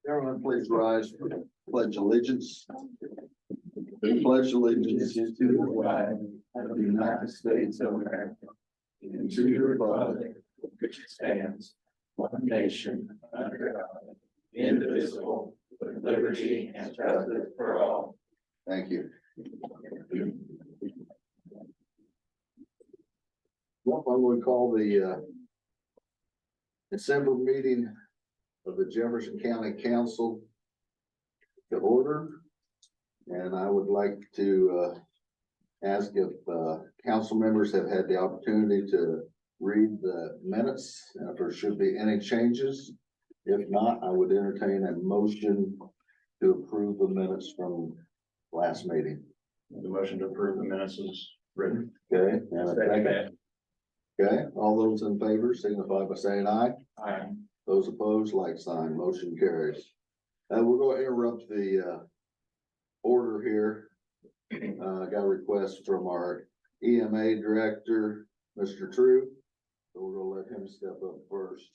Everyone, please rise for the pledge allegiance. Pledge allegiance to the flag of the United States of America and to the republic which stands one nation under God, indivisible, with liberty and justice for all. Thank you. Well, I would call the December meeting of the Jefferson County Council to order. And I would like to ask if council members have had the opportunity to read the minutes, and if there should be any changes. If not, I would entertain a motion to approve the minutes from last meeting. The motion to approve the minutes is written. Okay, and a second. Okay, all those in favor signify by saying aye. Aye. Those opposed, like sign, motion carries. We're going to interrupt the order here. Got a request from our EMA director, Mr. True. So we're gonna let him step up first.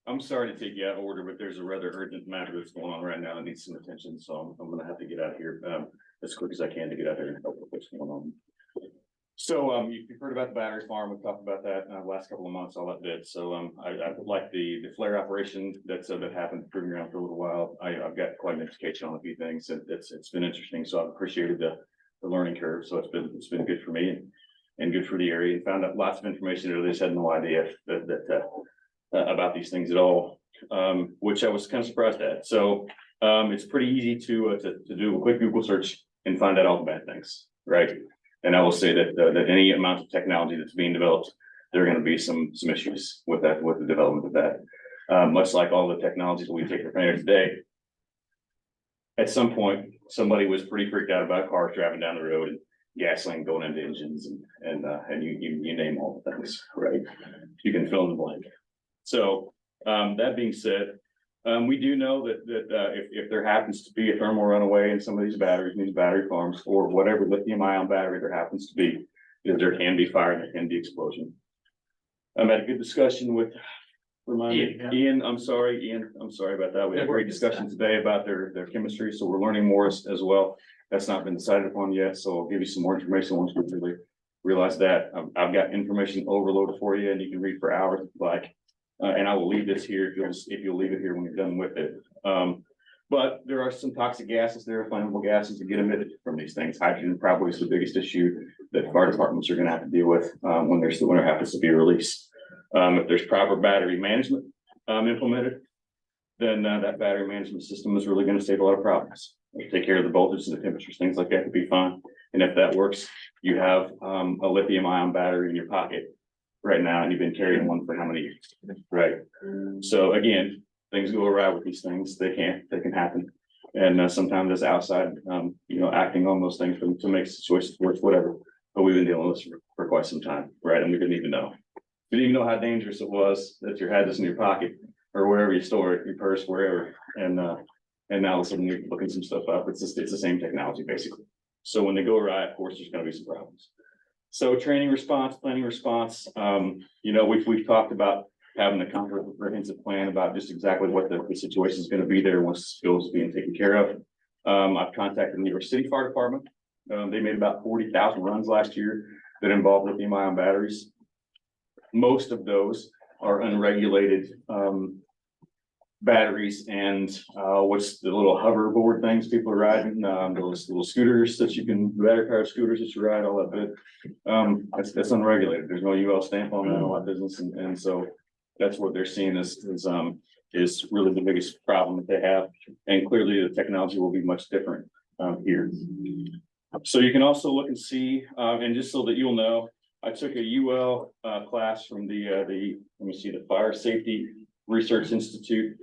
I'm sorry to take you out of order, but there's a rather urgent matter that's going on right now that needs some attention, so I'm gonna have to get out of here as quick as I can to get out there and help with what's going on. So you've heard about the battery farm. We've talked about that the last couple of months, all that bit. So I would like the flare operation that happened proving around for a little while. I've got quite an education on a few things, and it's been interesting. So I've appreciated the learning curve. So it's been good for me and good for the area, and found out lots of information that I just had no idea that about these things at all, which I was kind of surprised at. So it's pretty easy to do a quick Google search and find out all the bad things, right? And I will say that any amount of technology that's being developed, there are going to be some issues with that, with the development of that. Much like all the technologies that we take for granted today. At some point, somebody was pretty freaked out about cars driving down the road and gasoline going into engines and you name all the things, right? You can fill in the blank. So that being said, we do know that if there happens to be a thermal runaway in some of these batteries, in these battery farms, or whatever lithium ion battery there happens to be, there can be fire and there can be explosion. I had a good discussion with Ian. I'm sorry about that. We had a great discussion today about their chemistry, so we're learning more as well. That's not been decided upon yet, so I'll give you some more information once we really realize that. I've got information overloaded for you, and you can read for hours if you like. And I will leave this here if you'll leave it here when you're done with it. But there are some toxic gases there, flammable gases that get emitted from these things. Hydrogen probably is the biggest issue that fire departments are going to have to deal with when there happens to be a release. If there's proper battery management implemented, then that battery management system is really going to save a lot of problems. Take care of the voltage and the temperatures, things like that could be fine. And if that works, you have a lithium ion battery in your pocket right now, and you've been carrying one for how many years, right? So again, things go awry with these things. They can happen, and sometimes it's outside, acting on those things to make situations worse, whatever. But we've been dealing with this for quite some time, right? And we didn't even know how dangerous it was that you had this in your pocket or wherever you store it, your purse, wherever. And now all of a sudden you're looking some stuff up. It's the same technology basically. So when they go awry, of course, there's going to be some problems. So training response, planning response, we've talked about having a comprehensive plan about just exactly what the situation is going to be there once the spill is being taken care of. I've contacted the New York City Fire Department. They made about 40,000 runs last year that involved lithium ion batteries. Most of those are unregulated batteries and what's the little hoverboard things people are riding, those little scooters that you can, battery powered scooters that you ride, all that bit. That's unregulated. There's no UL stamp on that, all that business, and so that's what they're seeing is really the biggest problem that they have. And clearly the technology will be much different here. So you can also look and see, and just so that you'll know, I took a UL class from the Fire Safety Research Institute.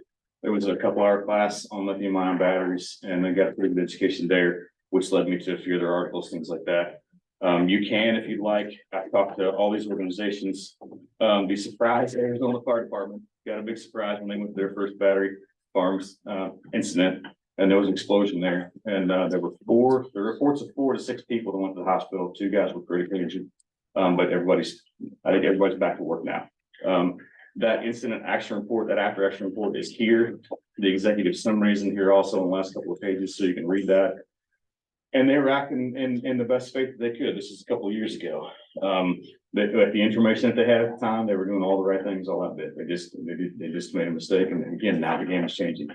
There was a couple-hour class on lithium ion batteries, and I got a pretty good education there, which led me to a few other articles, things like that. You can, if you'd like, I've talked to all these organizations. Be surprised, Arizona Fire Department got a big surprise when they went to their first battery farms incident, and there was an explosion there. And there were reports of 4 to 6 people that went to the hospital. 2 guys were critically injured, but I think everybody's back to work now. That incident action report, that after action report is here. the executive summaries in here also in the last couple of pages, so you can read that. And they were acting in the best faith that they could. This is a couple of years ago. With the information that they had at the time, they were doing all the right things, all that bit. They just made a mistake, and again, now the game is changing.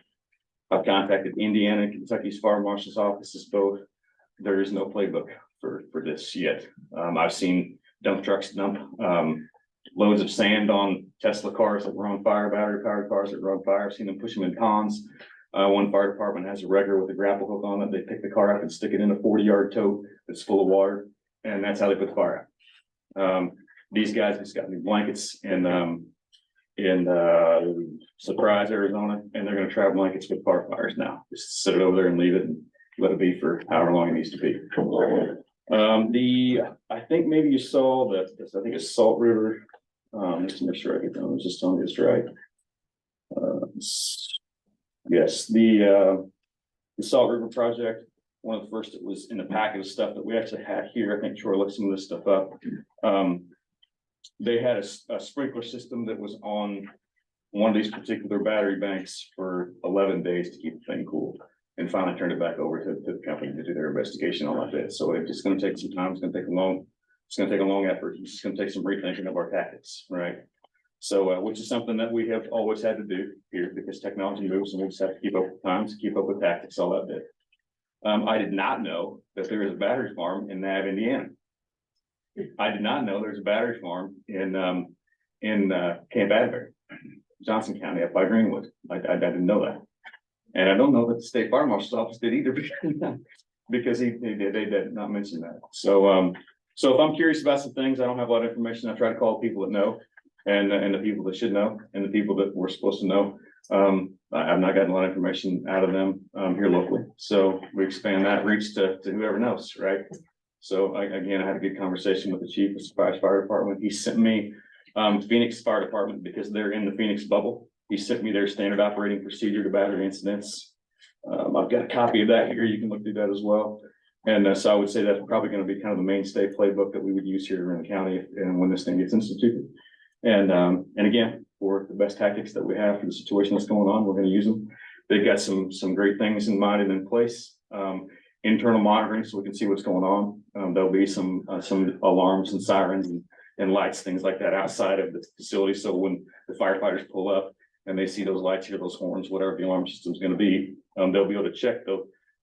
I've contacted Indiana and Kentucky's fire marshal's offices both. There is no playbook for this yet. I've seen dump trucks dump loads of sand on Tesla cars that were on fire, battery powered cars that were on fire. I've seen them push them in ponds. One fire department has a wrecker with a grapple hook on it. They pick the car up and stick it in a 40-yard tote that's full of water, and that's how they put the fire out. These guys just got new blankets in Surprise, Arizona, and they're gonna trap blankets with car fires now. Just sit it over there and leave it and let it be for however long it needs to be. I think maybe you saw that, I think it's Salt River. Just to make sure I get that, I was just telling you this right. Yes, the Salt River project, one of the first that was in the packet of stuff that we actually had here. I think Troy looked some of this stuff up. They had a sprinkler system that was on one of these particular battery banks for 11 days to keep the thing cool, and finally turned it back over to the company to do their investigation on that bit. So it's just going to take some time. It's going to take a long effort. It's just going to take some rethinking of our tactics, right? So, which is something that we have always had to do here, because technology moves and we just have to keep up with times, keep up with tactics, all that bit. I did not know that there is a battery farm in Nav, Indiana. I did not know there's a battery farm in Camp Adbury, Johnson County, up by Greenwood. I didn't know that. And I don't know that the state fire marshal's office did either, because they did not mention that. So, so if I'm curious about some things, I don't have a lot of information. I try to call people that know, and the people that should know, and the people that we're supposed to know. I've not gotten a lot of information out of them here locally. So we expand that reach to whoever knows, right? So again, I had a good conversation with the chief of Surprise Fire Department. He sent me Phoenix Fire Department, because they're in the Phoenix bubble. He sent me their standard operating procedure to battery incidents. I've got a copy of that here. You can look through that as well. And so I would say that's probably going to be kind of the mainstay playbook that we would use here in the county and when this thing gets instituted. And again, for the best tactics that we have for the situation that's going on, we're going to use them. They've got some great things in mind and in place. Internal monitoring, so we can see what's going on. There'll be some alarms and sirens and lights, things like that outside of the facility. So when the firefighters pull up and they see those lights, hear those horns, whatever the alarm system is going to be, they'll be able to check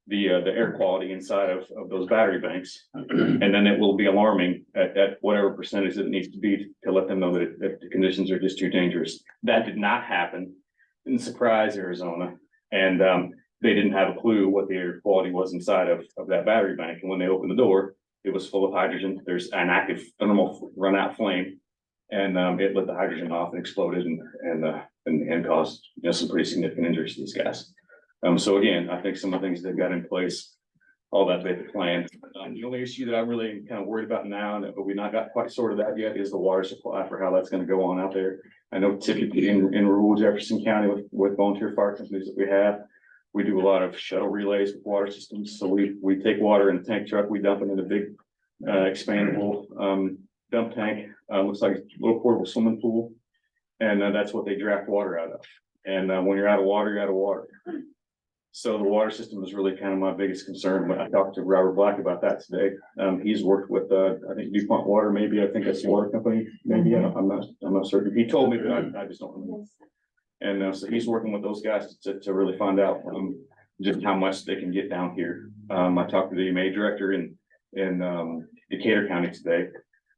the air quality inside of those battery banks, and then it will be alarming at whatever percentage that it needs to be to let them know that the conditions are just too dangerous. That did not happen in Surprise, Arizona, and they didn't have a clue what the air quality was inside of that battery bank. And when they opened the door, it was full of hydrogen. There's an active thermal run out flame, and it lit the hydrogen off and exploded and caused, you know, some pretty significant injuries to these guys. So again, I think some of the things they've got in place, all that they have planned. The only issue that I'm really kind of worried about now, but we've not got quite sorted out yet, is the water supply for how that's going to go on out there. I know typically in rural Jefferson County with volunteer fire companies that we have, we do a lot of shuttle relays with water systems. So we take water in a tank truck, we dump it in a big expandable dump tank. Looks like a little portable swimming pool, and that's what they draft water out of. And when you're out of water, you're out of water. So the water system is really kind of my biggest concern. But I talked to Robert Black about that today. He's worked with I think DuPont Water, maybe. I think that's the water company. Maybe I'm not certain. He told me, but I just don't remember. And so he's working with those guys to really find out just how much they can get down here. I talked to the EMA director in Decatur County today.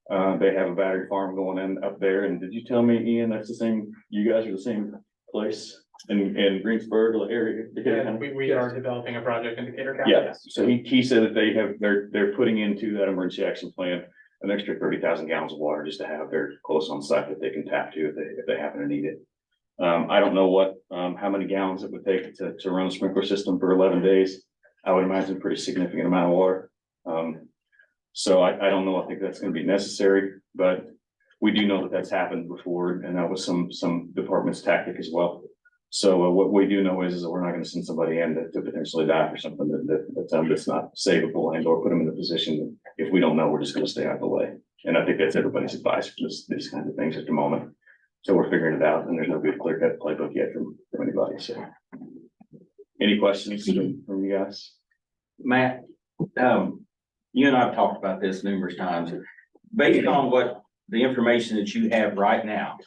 They have a battery farm going in up there. And did you tell me, Ian, that's the same? You guys are the same place in Greensburg area? Yeah, we are developing a project in Decatur County. Yeah. So he said that they're putting into that emergency action plan an extra 30,000 gallons of water just to have there close on site that they can tap to if they happen to need it. I don't know how many gallons it would take to run a sprinkler system for 11 days. I would imagine a pretty significant amount of water. So I don't know. I think that's going to be necessary, but we do know that that's happened before, and that was some department's tactic as well. So what we do know is that we're not going to send somebody in to potentially die for something that's not savable, and or put them in the position that if we don't know, we're just going to stay out of the way. And I think that's everybody's advice for these kinds of things at the moment. So we're figuring it out, and there's no good clear-cut playbook yet from anybody. So Any questions from you guys? Matt, you and I have talked about this numerous times. Based on what the information that you have right now,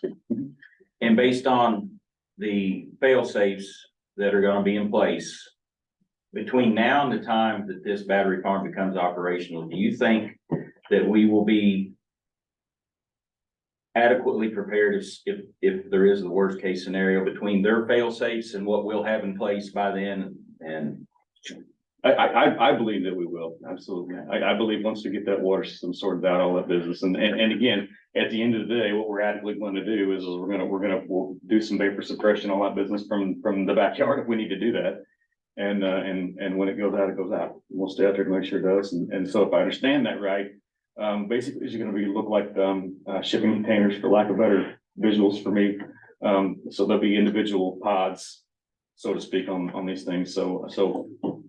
and based on the fail safes that are gonna be in place, between now and the time that this battery farm becomes operational, do you think that we will be adequately prepared if there is the worst case scenario between their fail safes and what we'll have in place by then? And I believe that we will, absolutely. I believe once we get that water system sorted out, all that business, and again, at the end of the day, what we're adequately going to do is we'll do some vapor suppression, all that business from the backyard if we need to do that. And when it goes out, it goes out. We'll stay out there to make sure it does. And so if I understand that right, basically it's gonna look like, shipping containers, for lack of better visuals for me. So there'll be individual pods, so to speak, on these things. So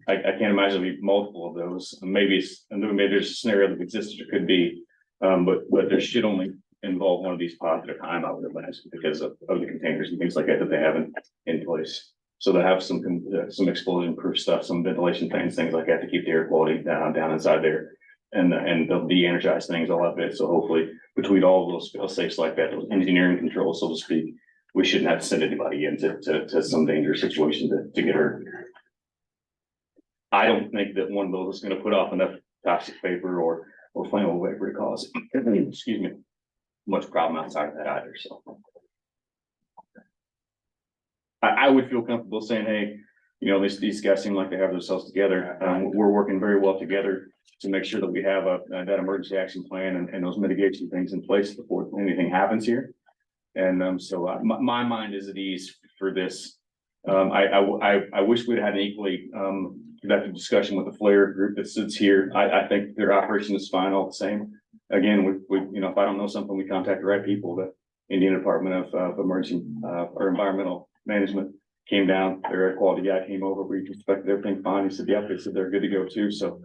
I can't imagine there'll be multiple of those. Maybe there's a scenario that exists, or could be, but there should only involve one of these pods at a time, I would imagine, because of the containers and things like that they have in place. So they have some explosion proof stuff, some ventilation fans, things like that to keep the air quality down inside there. And they'll de-energize things, all that bit. So hopefully between all of those fail safes like that, those engineering controls, so to speak, we shouldn't have to send anybody into some dangerous situation to get hurt. I don't think that one of those is gonna put off enough toxic vapor or flammable vapor to cause, excuse me, much problem outside of that either, so. I would feel comfortable saying, hey, you know, these guys seem like they have themselves together. We're working very well together to make sure that we have that emergency action plan and those mitigation things in place before anything happens here. And so my mind is at ease for this. I wish we'd had an equally productive discussion with the flare group that sits here. I think their operation is fine all the same. Again, we you know, if I don't know something, we contact the right people. The Indiana Department of Emergency or Environmental Management came down, their air quality guy came over, we inspected everything fine. He said, yep, they said they're good to go too. So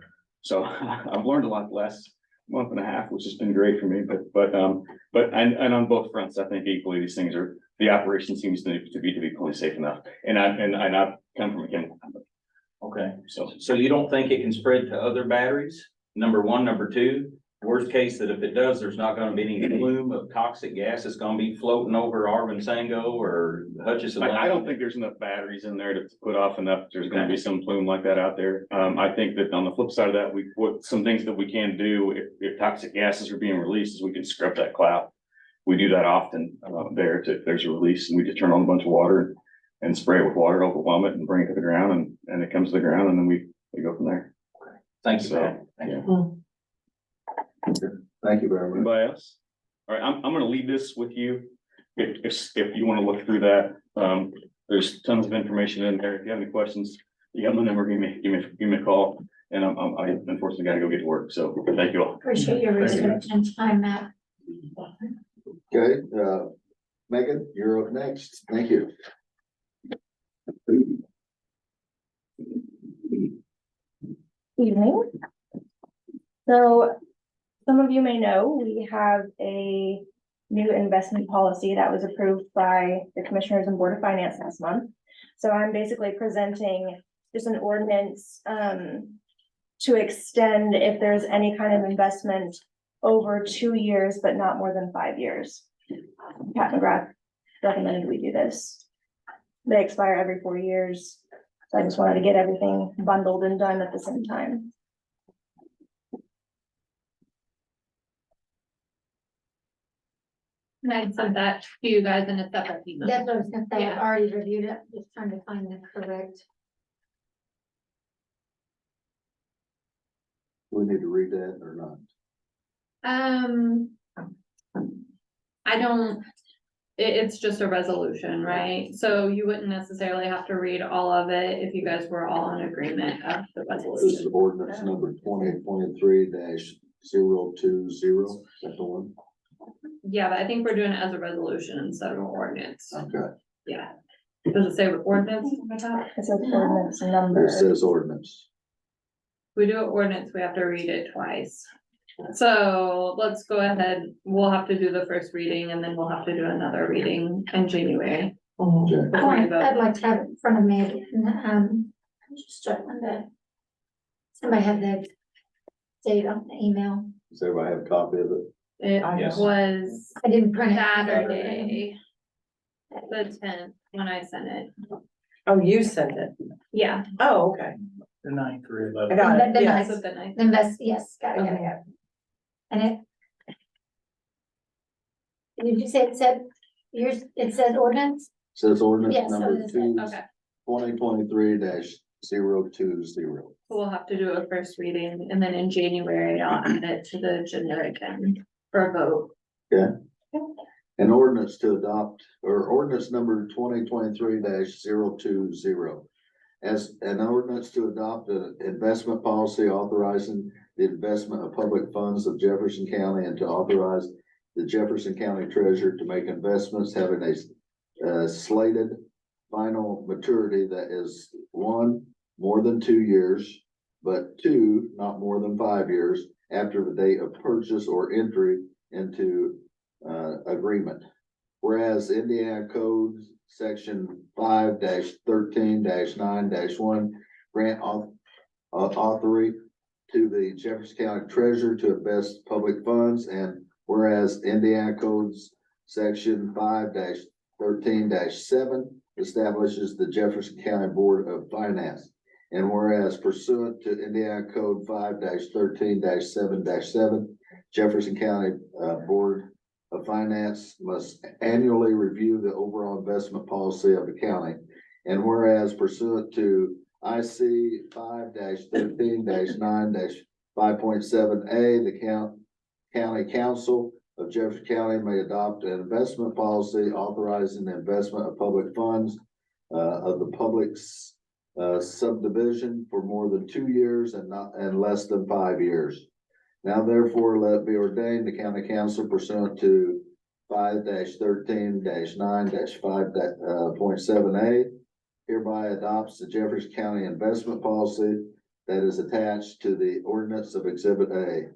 I've learned a lot the last month and a half, which has been great for me, but on both fronts, I think equally these things are, the operation seems to be fully safe enough. And I've come from a chemical company. okay, so you don't think it can spread to other batteries? Number one, number two, worst case that if it does, there's not gonna be any plume of toxic gas that's gonna be floating over Arvinsango or Hutchinson. I don't think there's enough batteries in there to put off enough. There's gonna be some plume like that out there. I think that on the flip side of that, some things that we can do if toxic gases are being released is we can scrub that cloud. We do that often if there's a release, and we just turn on a bunch of water and spray it with water, overwhelm it and bring it to the ground, and it comes to the ground, and then we go from there. Thank you, So, Pat. Thank yeah. you. Thank you very much. Anybody else? All right, I'm gonna leave this with you. If you wanna look through that, there's tons of information in there. If you have any questions, you have my number, give me a call. And I unfortunately gotta go get to work, so thank you all. Appreciate your research and time, Matt. Okay, Megan, you're up next. Thank you. Evening. So some of you may know, we have a new investment policy that was approved by the Commissioners and Board of Finance last month. So I'm basically presenting just an ordinance to extend if there's any kind of investment over 2 years, but not more than 5 years. Pat McGrath recommended we do this. They expire every 4 years. So I just wanted to get everything bundled and done at the same time. And I sent that to you guys in a separate email. That's what I was gonna say, I've Yeah. already reviewed it, just trying to find the correct. We need to read that or not? I don't, it's just a resolution, right? So you wouldn't necessarily have to read all of it if you guys were all in agreement of the This is resolution. ordinance number 2023-020, is that the one? Yeah, but I think we're doing it as a resolution instead of an ordinance. Okay, Yeah. Does it say ordinance on the top? It says ordinance number. it says ordinance. We do an ordinance, we have to read it twice. So let's go ahead, we'll have to do the first reading and then we'll have to do another reading in January. Jack? I'd like to have it in front of me, and, I'm just struggling to. Somebody have the date on the email. Does everybody have a copy of it? It Yes. was I didn't print it. Saturday, the 10th, when I sent it. Oh, you sent it. Yeah. Oh, okay. The 9th or I 11th. got it. The Yes. That's what the night. Yes, got it. And did you say it said, yours, it said ordinance? Says ordinance Yes, number ordinance, 2023-020. So we'll have to do a first reading, and then in January, I'll add it to the agenda again for a vote. An ordinance to adopt, or ordinance number 2023-020. As an ordinance to adopt an investment policy authorizing the investment of public funds of Jefferson County and to authorize the Jefferson County Treasurer to make investments having a slated final maturity that is 1, more than 2 years, but 2, not more than 5 years after the date of purchase or entry into agreement. Whereas Indiana Code Section 5-13-9-1 grant authority to the Jefferson County Treasurer to invest public funds, and whereas Indiana Codes Section 5-13-7 establishes the Jefferson County Board of Finance. And whereas pursuant to Indiana Code 5-13-7-7, Jefferson County Board of Finance must annually review the overall investment policy of the county. And whereas pursuant to IC 5-13-9-5.7A, the County Council of Jefferson County may adopt an investment policy authorizing the investment of public funds of the public's subdivision for more than 2 years and less than 5 years. Now therefore let it be ordained, the county council pursuant to 5-13-9-5.7A hereby adopts the Jefferson County investment policy that is attached to the ordinance of Exhibit A.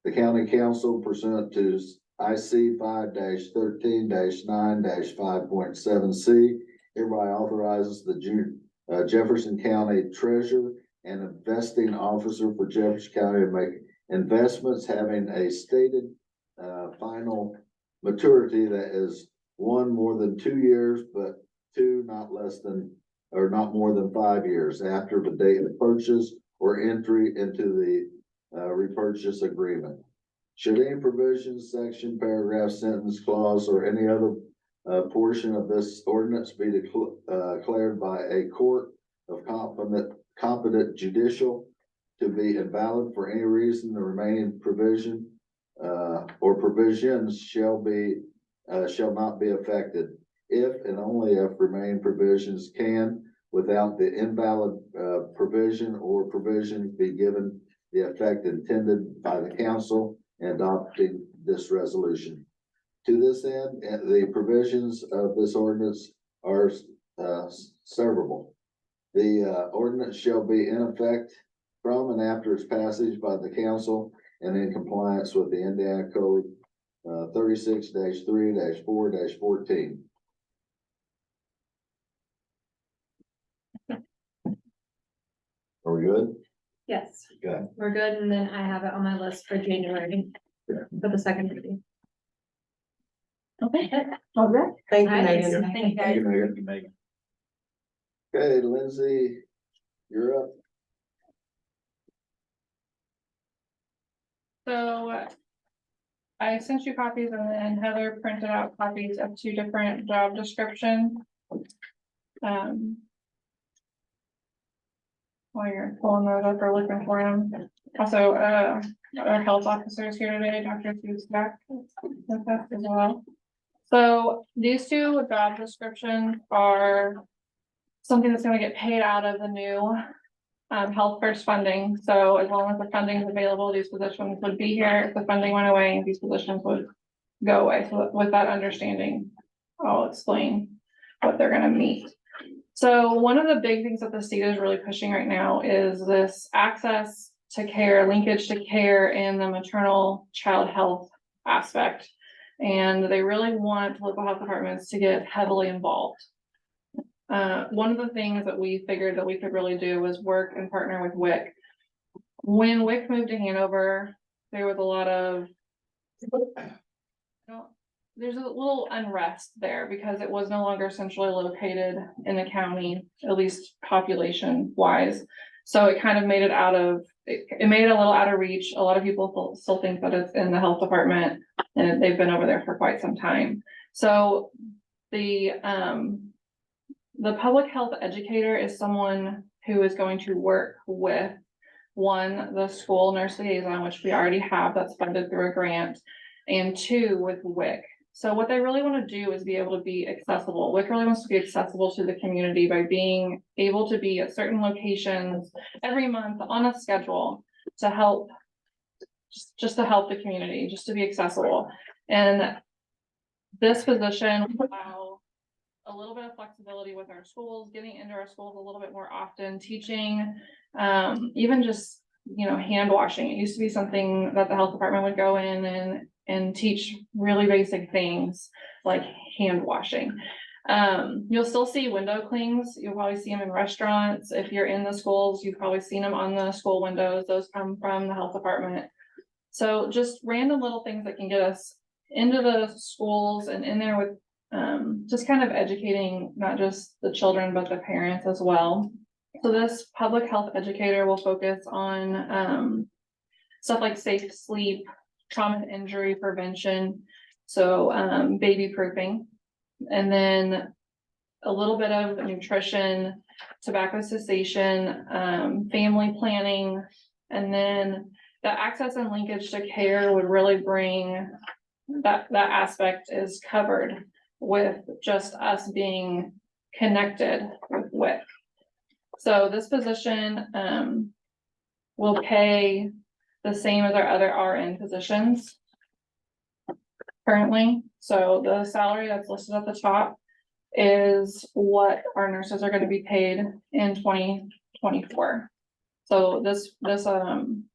The county council pursuant to IC 5-13-9-5.7C hereby authorizes the Jefferson County Treasurer and investing officer for Jefferson County to make investments having a stated final maturity that is 1, more than 2 years, but 2, not less than, or not more than 5 years after the date of purchase or entry into the repurchase agreement. Should any provisions, section, paragraph, sentence, clause, or any other portion of this ordinance be declared by a court of competent judicial to be invalid for any reason, the remaining provision or provisions shall not be affected if and only if remaining provisions can, without the invalid provision or provision, be given the effect intended by the council in adopting this resolution. To this end, the provisions of this ordinance are severable. The ordinance shall be in effect from and after its passage by the council and in compliance with the Indiana Code 36-3-4-14. Are we good? Yes. Okay. We're good, and then I have it on my list for January for the second reading. Okay, all right. Thank you, All right. Megan. Thank you, guys. Thank you, Megan. Okay, Lindsay, you're up. So I sent you copies and then Heather printed out copies of 2 different job descriptions. While you're pulling those up or looking for them. Also, our health officer is here today, Dr. Fustak, with us as well. So these 2 job descriptions are something that's gonna get paid out of the new health first funding. So as long as the funding is available, these positions would be here. If the funding went away, these positions would go away. So with that understanding, I'll explain what they're gonna meet. So one of the big things that the state is really pushing right now is this access to care, linkage to care in the maternal child health aspect. And they really want local health departments to get heavily involved. one of the things that we figured that we could really do was work and partner with WIC. When WIC moved to Hanover, there was a lot of, there's a little unrest there because it was no longer centrally located in the county, at least population wise. So it kind of made it it made it a little out of reach. A lot of people still think that it's in the health department, and they've been over there for quite some time. So the public health educator is someone who is going to work with the school nurse liaison, which we already have, that's funded through a grant, and 2, with WIC. So what they really want to do is be able to be accessible. WIC really wants to be accessible to the community by being able to be at certain locations every month on a schedule to help, just to help the community, just to be accessible. And this position will allow a little bit of flexibility with our schools, getting into our schools a little bit more often, teaching, even just, hand washing. It used to be something that the health department would go in and teach really basic things like hand washing. You'll still see window clings. You'll probably see them in restaurants. If you're in the schools, you've probably seen them on the school windows. Those come from the health department. So just random little things that can get us into the schools and in there with just kind of educating not just the children, but the parents as well. So this public health educator will focus on stuff like safe sleep, trauma and injury prevention, so baby proofing, and then a little bit of nutrition, tobacco cessation, family planning, and then the access and linkage to care would really bring that aspect is covered with just us being connected with WIC. So this position will pay the same as our other RN positions currently. So the salary that's listed at the top is what our nurses are going to be paid in 2024. So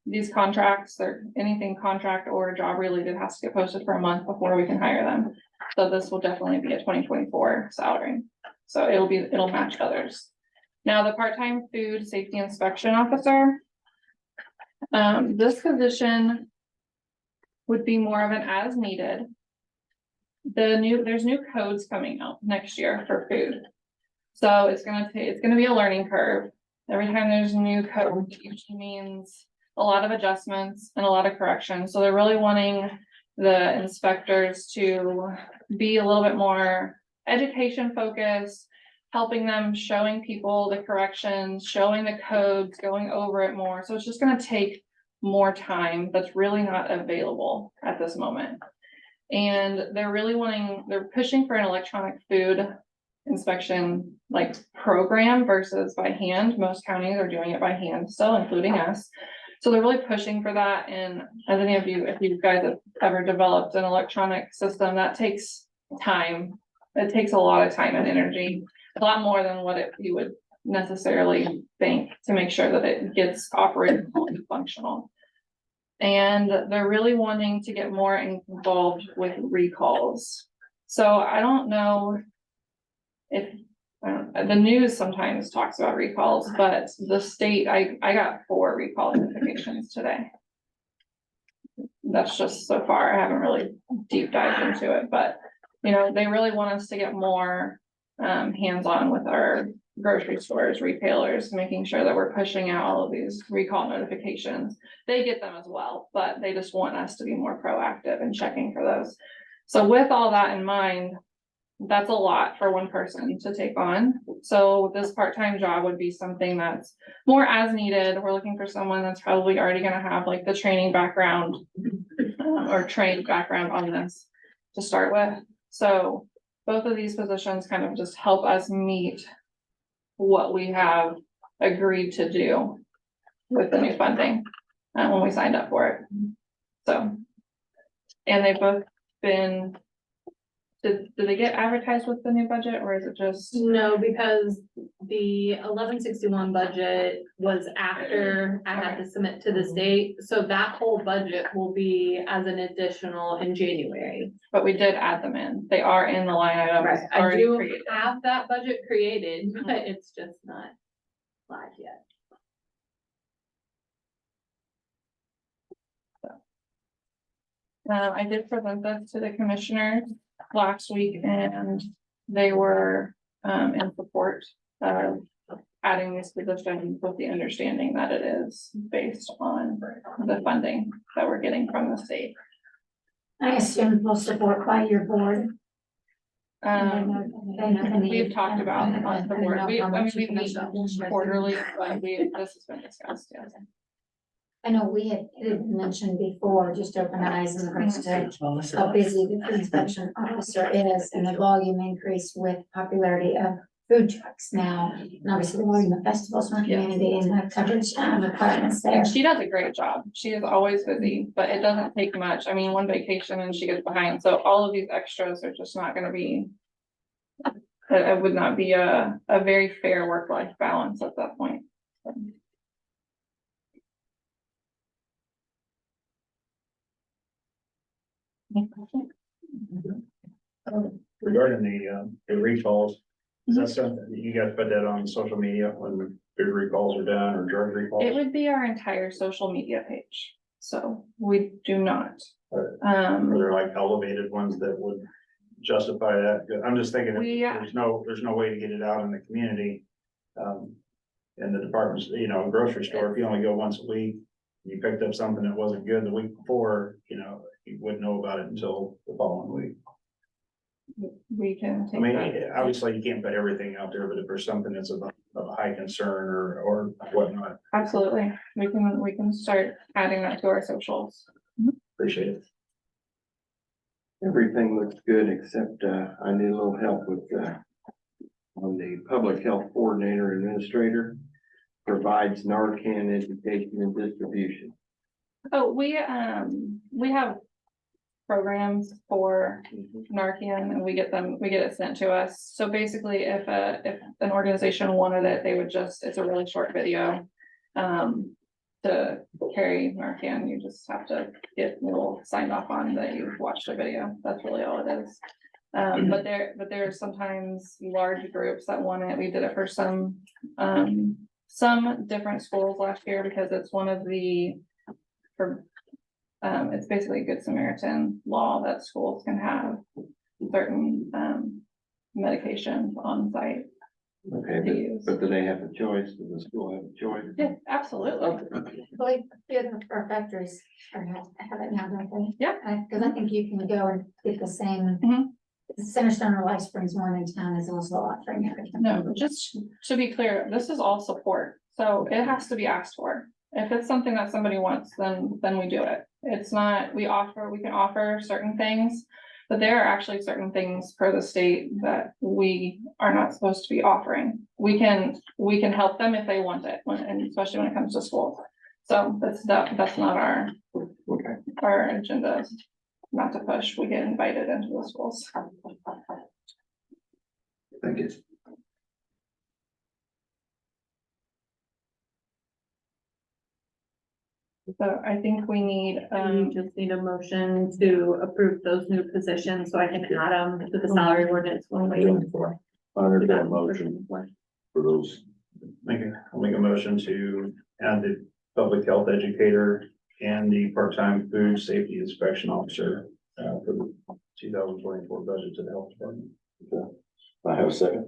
these contracts, or anything contract or job related, has to get posted for a month before we can hire them. So this will definitely be a 2024 salary. So it'll match others. Now the part-time food safety inspection officer, this position would be more of an as needed. There's new codes coming out next year for food. So it's gonna be a learning curve. Every time there's a new code, it usually means a lot of adjustments and a lot of corrections. So they're really wanting the inspectors to be a little bit more education focused, helping them, showing people the corrections, showing the codes, going over it more. So it's just going to take more time that's really not available at this moment. And they're pushing for an electronic food inspection like program versus by hand. Most counties are doing it by hand still, including us. So they're really pushing for that. And as any of you, if you guys have ever developed an electronic system, that takes time. It takes a lot of time and energy, a lot more than what you would necessarily think, to make sure that it gets operated and functional. And they're really wanting to get more involved with recalls. So I don't know if the news sometimes talks about recalls, but the state, I got 4 recall notifications today. That's just so far. I haven't really deep dived into it, but they really want us to get more hands-on with our grocery stores, retailers, making sure that we're pushing out all of these recall notifications. They get them as well, but they just want us to be more proactive in checking for those. So with all that in mind, that's a lot for one person to take on. So this part-time job would be something that's more as needed. We're looking for someone that's probably already going to have like the training background or trained background on this to start with. So both of these positions kind of just help us meet what we have agreed to do with the new funding when we signed up for it. So, and they've both been did they get advertised with the new budget or is it just? No, because the 1161 budget was after I had to submit to the state, so that whole budget will be as an additional in January. But we did add them in. They are in the line items. I already do created. have that budget created, but it's just not live yet. I did present this to the commissioners last week and they were in support of adding this position with the understanding that it is based on the funding that we're getting from the state. I assume full support by your board. We've talked about on the board, we meet quarterly, but this has been discussed, yes. I know we had mentioned before, just open eyes in regards to how busy the food inspection officer is and the volume increase with popularity of food trucks now. And obviously, we're in the festivals in our community and the coverage requirements there. And she does a great job. She is always busy, but it doesn't take much. I mean, one vacation and she gets behind. So all of these extras are just not gonna be. It would not be a very fair work-life balance at that point. Regarding the recalls, is that something that you guys put that on social media when the food recalls are done or drug recalls? It would be our entire social media page. So we do not. Are there like elevated ones that would justify that? 'Cause I'm just thinking, if there's no way to get it out in the community. In the departments, you know, grocery store, if you only go once a week, you picked up something that wasn't good the week before, you know, you wouldn't know about it until the following week. We can I take mean, that. obviously you can't put everything out there, but if there's something that's of a high concern or whatnot, Absolutely. We can start adding that to our socials. appreciate it. Everything looks good, except, I need a little help with, on the public health coordinator administrator provides Narcan education and distribution. Oh, we have programs for Narcan and we get it sent to us. So basically if an organization wanted it, they would it's a really short video. To carry Narcan, you just have to get a little signed off on that you've watched a video. That's really all it is. But there are sometimes large groups that want it. We did it for some different schools last year because it's one of it's basically a Good Samaritan law that schools can have certain medications on site Okay, to use. but do they have a choice? Does the school have a choice? Yeah, absolutely. Like, our factories have it now, don't they? Yeah. Cause I think you can go and get the same. Mhm. Centerstone or Life Springs one in town is also offering it. No, just to be clear, this is all support, so it has to be asked for. If it's something that somebody wants, then we do it. It's not, we can offer certain things, but there are actually certain things per the state that we are not supposed to be offering. We can help them if they want it, and especially when it comes to school. So that's not our agenda, not to push. We get invited into the schools. Thank you. So I think we need, You just need a motion to approve those new positions, so I can add them to the salary ordinance when we. I heard that motion for those. I'll make a motion to add the public health educator and the part-time food safety inspection officer for the 2024 budget to the health department. I have a second.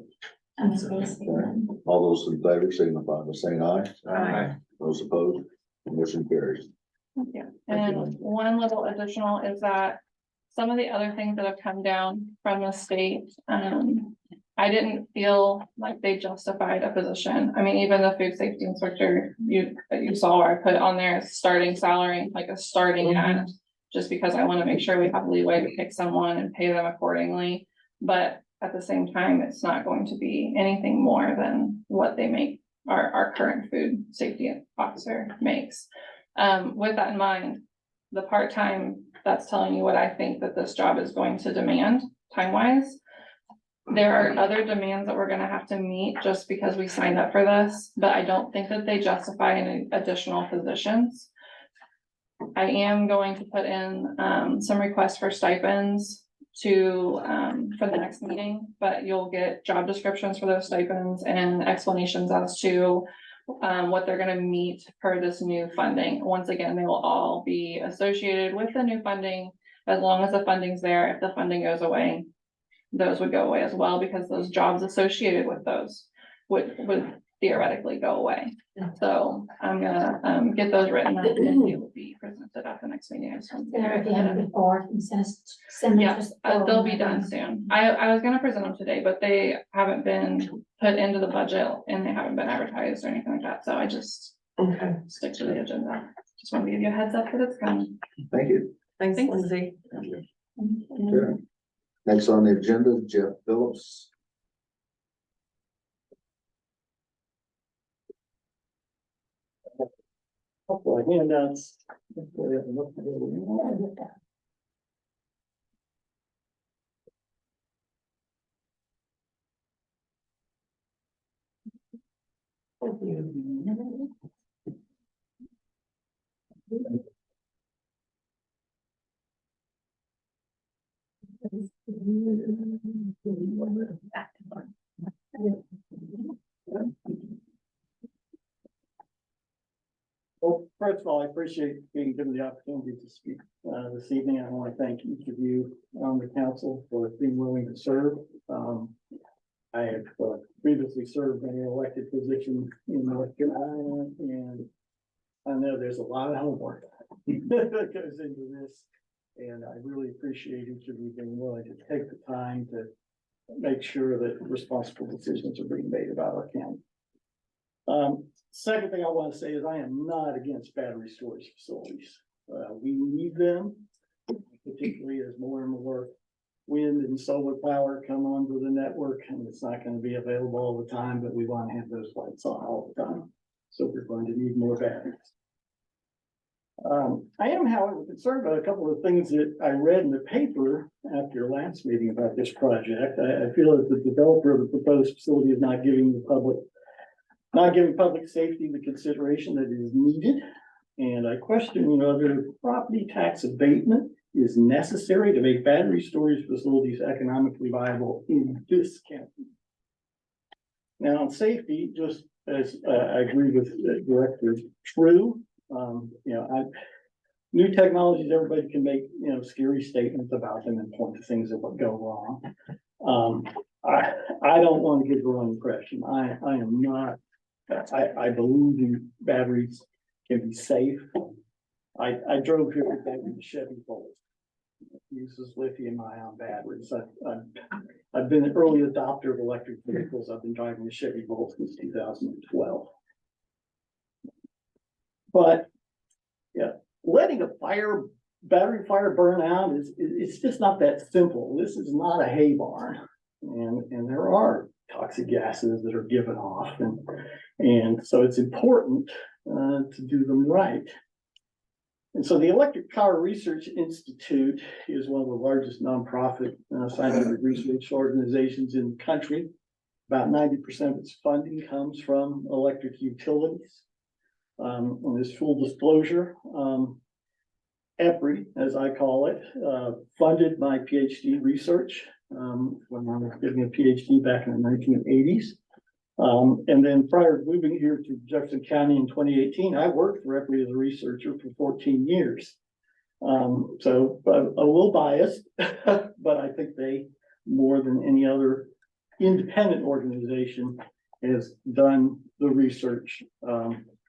All those in favor signify by saying aye. Aye. Those opposed, motion carries. yeah, and one little additional is that some of the other things that have come down from the state, I didn't feel like they justified a position. I mean, even the food safety inspector that you saw where I put on there starting salary, like a starting at, just because I want to make sure we have leeway to pick someone and pay them accordingly. But at the same time, it's not going to be anything more than what they make, our current food safety officer makes. With that in mind, the part-time, that's telling you what I think that this job is going to demand time wise. There are other demands that we're gonna have to meet just because we signed up for this, but I don't think that they justify any additional positions. I am going to put in some requests for stipends to for the next meeting, but you'll get job descriptions for those stipends and explanations as to what they're gonna meet per this new funding. Once again, they will all be associated with the new funding as long as the funding's there. If the funding goes away, those would go away as well, because those jobs associated with those would theoretically go away. So I'm gonna get those written up and it will be presented at the next meeting. There, if you haven't before, you send them. Yeah, just they'll be done soon. I was gonna present them today, but they haven't been put into the budget and they haven't been advertised or anything like that, so I just Okay, stick to the agenda. Just want to give you a heads up that it's coming. Thank you. thanks, Thanks. Lindsay. Okay. Next on the agenda, Jeff Phillips. Couple of handouts. Well, first of all, I appreciate being given the opportunity to speak this evening. I want to thank each of you on the council for being willing to serve. I have previously served in an elected position in North Carolina, and I know there's a lot of homework that goes into this. And I really appreciate each of you being willing to take the time to make sure that responsible decisions are being made about our county. Second thing I want to say is I am not against battery storage facilities. We need them, particularly as more and more wind and solar power come onto the network, and it's not going to be available all the time, but we want to have those lights on all the time. So we're going to need more batteries. I am, however, concerned about a couple of things that I read in the paper after your last meeting about this project. I feel that the developer of the proposed facility is not giving public safety the consideration that is needed. And I question whether property tax abatement is necessary to make battery storage facilities economically viable in this county. Now, on safety, just as I agree with Director True, new technologies, everybody can make, scary statements about them and point to things that would go wrong. I don't want to give the wrong impression. I am not, I believe in batteries can be safe. I drove here today with a Chevy Bolt. It uses lithium-ion batteries. I've been an early adopter of electric vehicles. I've been driving a Chevy Bolt since 2012. But yeah, letting a battery fire burn out it's just not that simple. This is not a hay barn, and there are toxic gases that are given off, and so it's important to do them right. And so the Electric Power Research Institute is one of the largest nonprofit scientific research organizations in the country. About 90% of its funding comes from electric utilities. And this full disclosure, EPRI, as I call it, funded my PhD research when I was getting a PhD back in the 1980s. And then prior to moving here to Jefferson County in 2018, I worked for EPRI as a researcher for 14 years. So a little biased, but I think they, more than any other independent organization, has done the research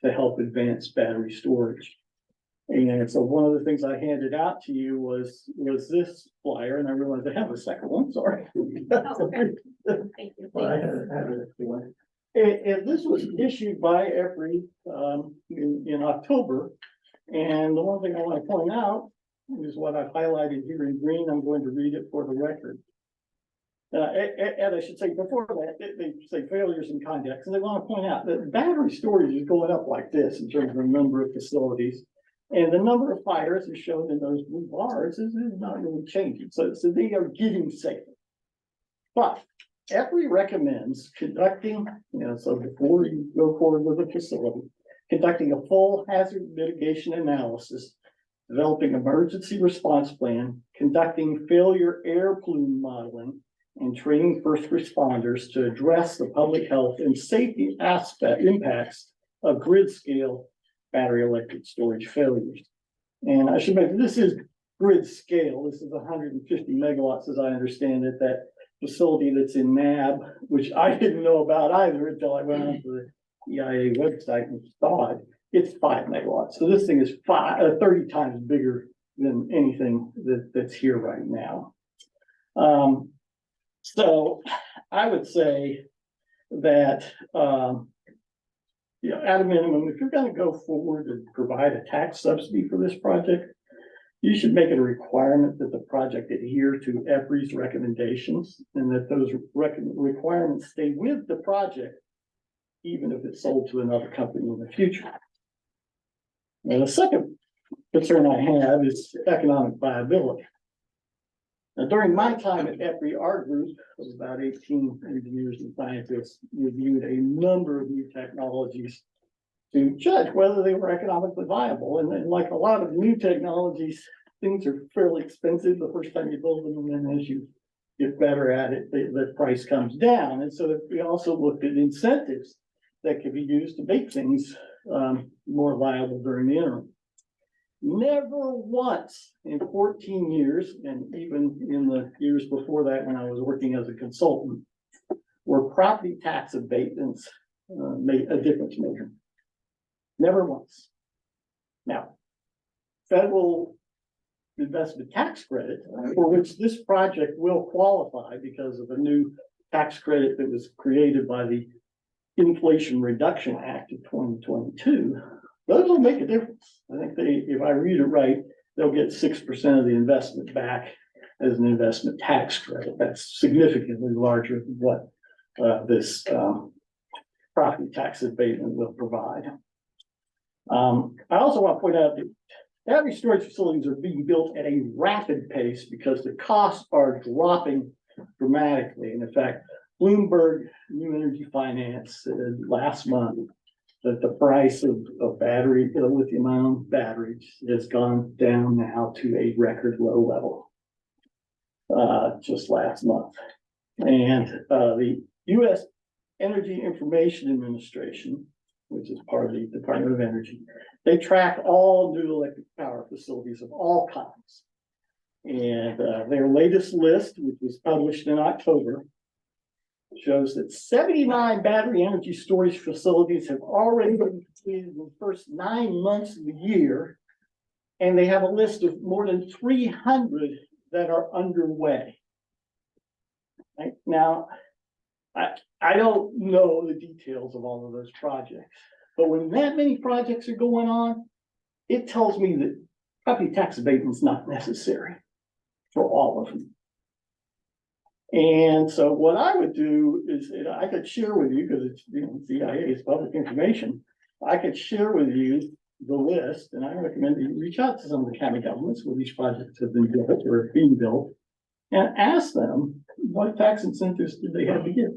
to help advance battery storage. And so one of the things I handed out to you was this flyer, and I realized I have a second one, sorry. Oh, okay. Thank you. Well, I had it if you want. And this was issued by EPRI in October. And the one thing I want to point out is what I've highlighted here in green. I'm going to read it for the record. And I should say before that, they say failures in context, and they want to point out that battery storage is going up like this in terms of the number of facilities. And the number of fires is shown in those blue bars is not really changing. So they are getting safer. But EPRI recommends conducting, so before you go forward with a facility, conducting a full hazard mitigation analysis, developing emergency response plan, conducting failure air plume modeling, and training first responders to address the public health and safety impacts of grid scale battery electric storage failures. And I should mention, this is grid scale. This is 150 megawatts, as I understand it, that facility that's in NAB, which I didn't know about either until I went onto the EIA website and saw it. It's 5 megawatts. So this thing is 30 times bigger than anything that's here right now. So I would say that, at a minimum, if you're going to go forward and provide a tax subsidy for this project, you should make it a requirement that the project adhere to EPRI's recommendations and that those requirements stay with the project, even if it's sold to another company in the future. And the second concern I have is economic viability. Now, during my time at EPRI, our group of about 18 engineers and scientists reviewed a number of new technologies to judge whether they were economically viable. And then, like a lot of new technologies, things are fairly expensive the first time you build them, and then as you get better at it, the price comes down. And so we also looked at incentives that could be used to make things more viable during the interim. Never once in 14 years, and even in the years before that when I was working as a consultant, were property tax abatements made a difference maker. Never once. Now, federal investment tax credit, for which this project will qualify because of a new tax credit that was created by the Inflation Reduction Act of 2022, those will make a difference. I think if I read it right, they'll get 6% of the investment back as an investment tax credit. That's significantly larger than what this property tax abatement will provide. I also want to point out that battery storage facilities are being built at a rapid pace because the costs are dropping dramatically. And in fact, Bloomberg New Energy Finance said last month that the price of lithium-ion batteries has gone down now to a record low level just last month. And the U.S. Energy Information Administration, which is part of the Department of Energy, they track all new electric power facilities of all kinds. And their latest list, which was published in October, shows that 79 battery energy storage facilities have already been completed in the first 9 months of the year, and they have a list of more than 300 that are underway. Right? Now, I don't know the details of all of those projects, but when that many projects are going on, it tells me that property tax abatement is not necessary for all of them. And so what I would do is, I could share with you, because it's CIA is public information, I could share with you the list, and I recommend that you reach out to some of the county governments where these projects have been built or are being built, and ask them what tax incentives do they have to give.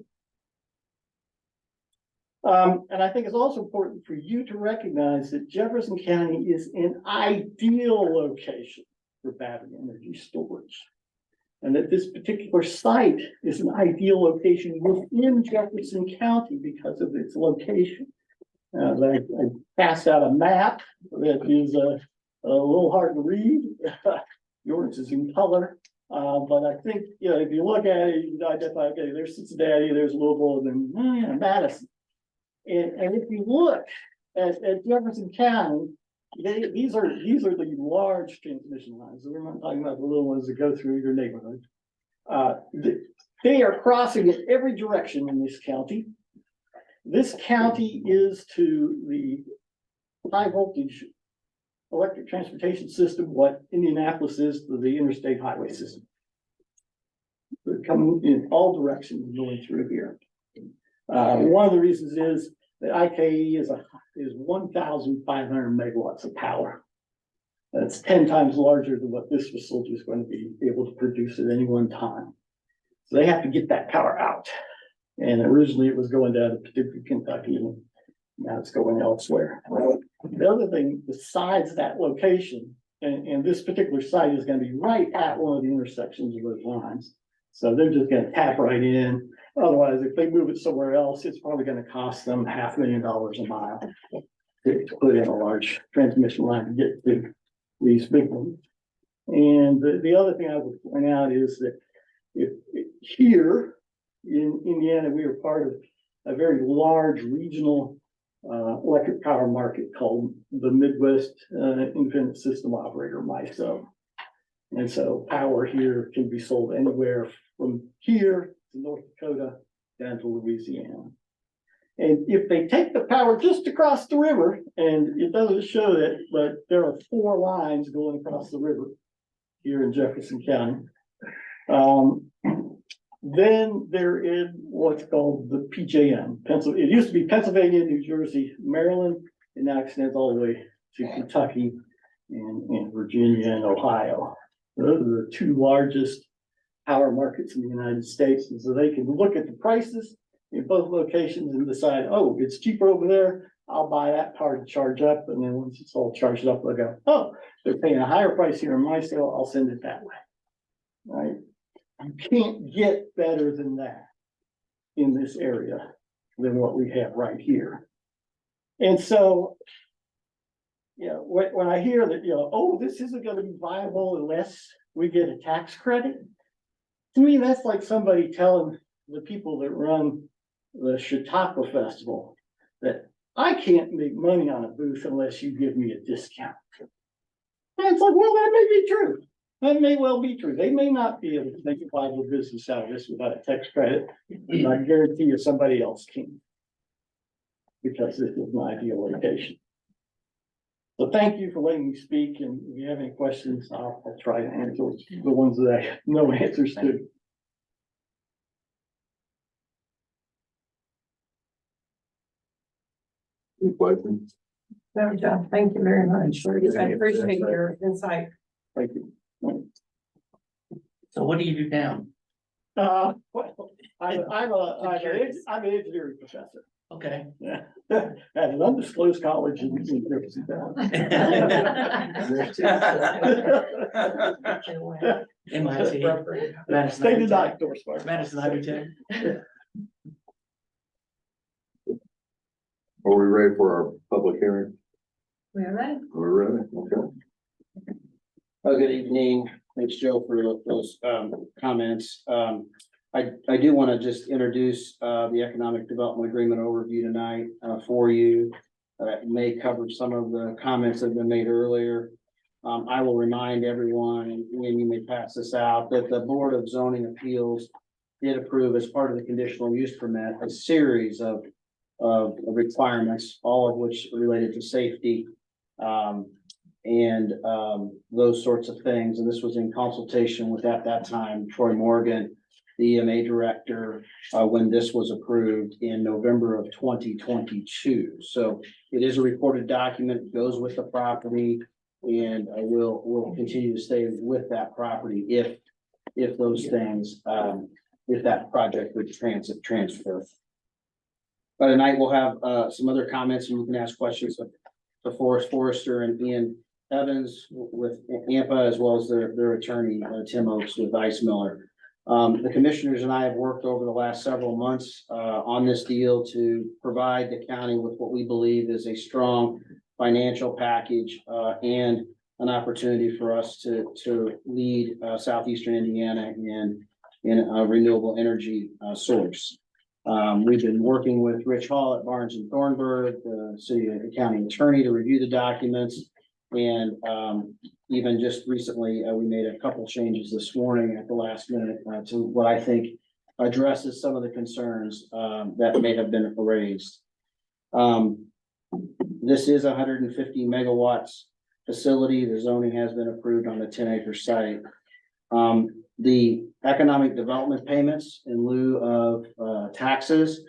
And I think it's also important for you to recognize that Jefferson County is an ideal location for battery energy storage. And that this particular site is an ideal location within Jefferson County because of its location. I passed out a map that is a little hard to read. Yours is in color. But I think, if you look at it, you can identify, okay, there's Cincinnati, there's Louisville, and then Madison. And if you look at Jefferson County, these are the large transmission lines. So we're not talking about the little ones that go through your neighborhood. They are crossing in every direction in this county. This county is to the high voltage electric transportation system what Indianapolis is to the interstate highway system. They're coming in all directions going through here. One of the reasons is that IKE is 1,500 megawatts of power. That's 10 times larger than what this facility is going to be able to produce at any one time. So they have to get that power out. And originally it was going down to Paducah, Kentucky, and now it's going elsewhere. The other thing, besides that location, and this particular site is gonna be right at one of the intersections of those lines. So they're just gonna tap right in. Otherwise, if they move it somewhere else, it's probably gonna cost them $500,000 a mile to put in a large transmission line to get to these big ones. And the other thing I would point out is that if here in Indiana, we are part of a very large regional electric power market called the Midwest Independent System Operator, MISO. And so power here can be sold anywhere from here to North Dakota down to Louisiana. And if they take the power just across the river, and it doesn't show that, but there are 4 lines going across the river here in Jefferson County. Then there is what's called the PJM. It used to be Pennsylvania, New Jersey, Maryland, and now extends all the way to Kentucky and Virginia and Ohio. Those are the 2 largest power markets in the United States. And so they can look at the prices in both locations and decide, oh, it's cheaper over there. I'll buy that power to charge up. And then once it's all charged up, they'll go, oh, they're paying a higher price here in my sale. I'll send it that way. Right? You can't get better than that in this area than what we have right here. And so, you know, when I hear that, you know, oh, this isn't going to be viable unless we get a tax credit, to me, that's like somebody telling the people that run the Chautauqua Festival that I can't make money on a booth unless you give me a discount. And it's like, well, that may be true. That may well be true. They may not be able to make a viable business out of this without a tax credit. And I guarantee you somebody else can. Because this is my ideal location. So thank you for letting me speak. And if you have any questions, I'll try to answer the ones that I know answers to. Any questions? No, Jeff, thank you very much. I appreciate your insight. Thank you. So what do you do now? Well, I'm an engineering professor. Okay. Yeah, at an undisclosed college in Jefferson County. MIT. They did not endorse my. Madison Ivy Tech. Are we ready for our public hearing? We're ready. We're ready, okay. Good evening. Thanks, Joe, for those comments. I do want to just introduce the Economic Development Agreement overview tonight for you. It may cover some of the comments that have been made earlier. I will remind everyone, and you may pass this out, that the Board of Zoning Appeals did approve as part of the conditional use permit a series of requirements, all of which related to safety. And those sorts of things. And this was in consultation with, at that time, Troy Morgan, the EMA director, when this was approved in November of 2022. So it is a recorded document, goes with the property, and will continue to stay with that property if those things, if that project would transfer. But tonight we'll have some other comments, and you can ask questions of Forrest Forrester and Ian Evans with AMPA, as well as their attorney, Tim Oakes with Ice Miller. The commissioners and I have worked over the last several months on this deal to provide the county with what we believe is a strong financial package and an opportunity for us to lead southeastern Indiana in a renewable energy source. We've been working with Rich Hall at Barnes and Thornburg, the city and county attorney, to review the documents. And even just recently, we made a couple changes this morning at the last minute to what I think addresses some of the concerns that may have been raised. This is 150 megawatts facility. The zoning has been approved on the 10-acre site. The economic development payments in lieu of taxes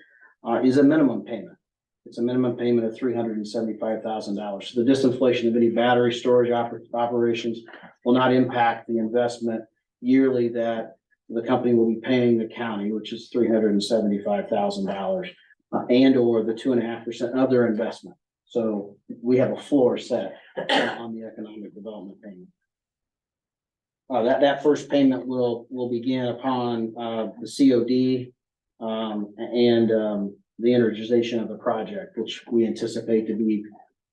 is a minimum payment. It's a minimum payment of $375,000. So the disinflation of any battery storage operations will not impact the investment yearly that the company will be paying the county, which is $375,000, and or the 2.5% of their investment. So we have a floor set on the economic development payment. That first payment will begin upon the COD and the energization of the project, which we anticipate to be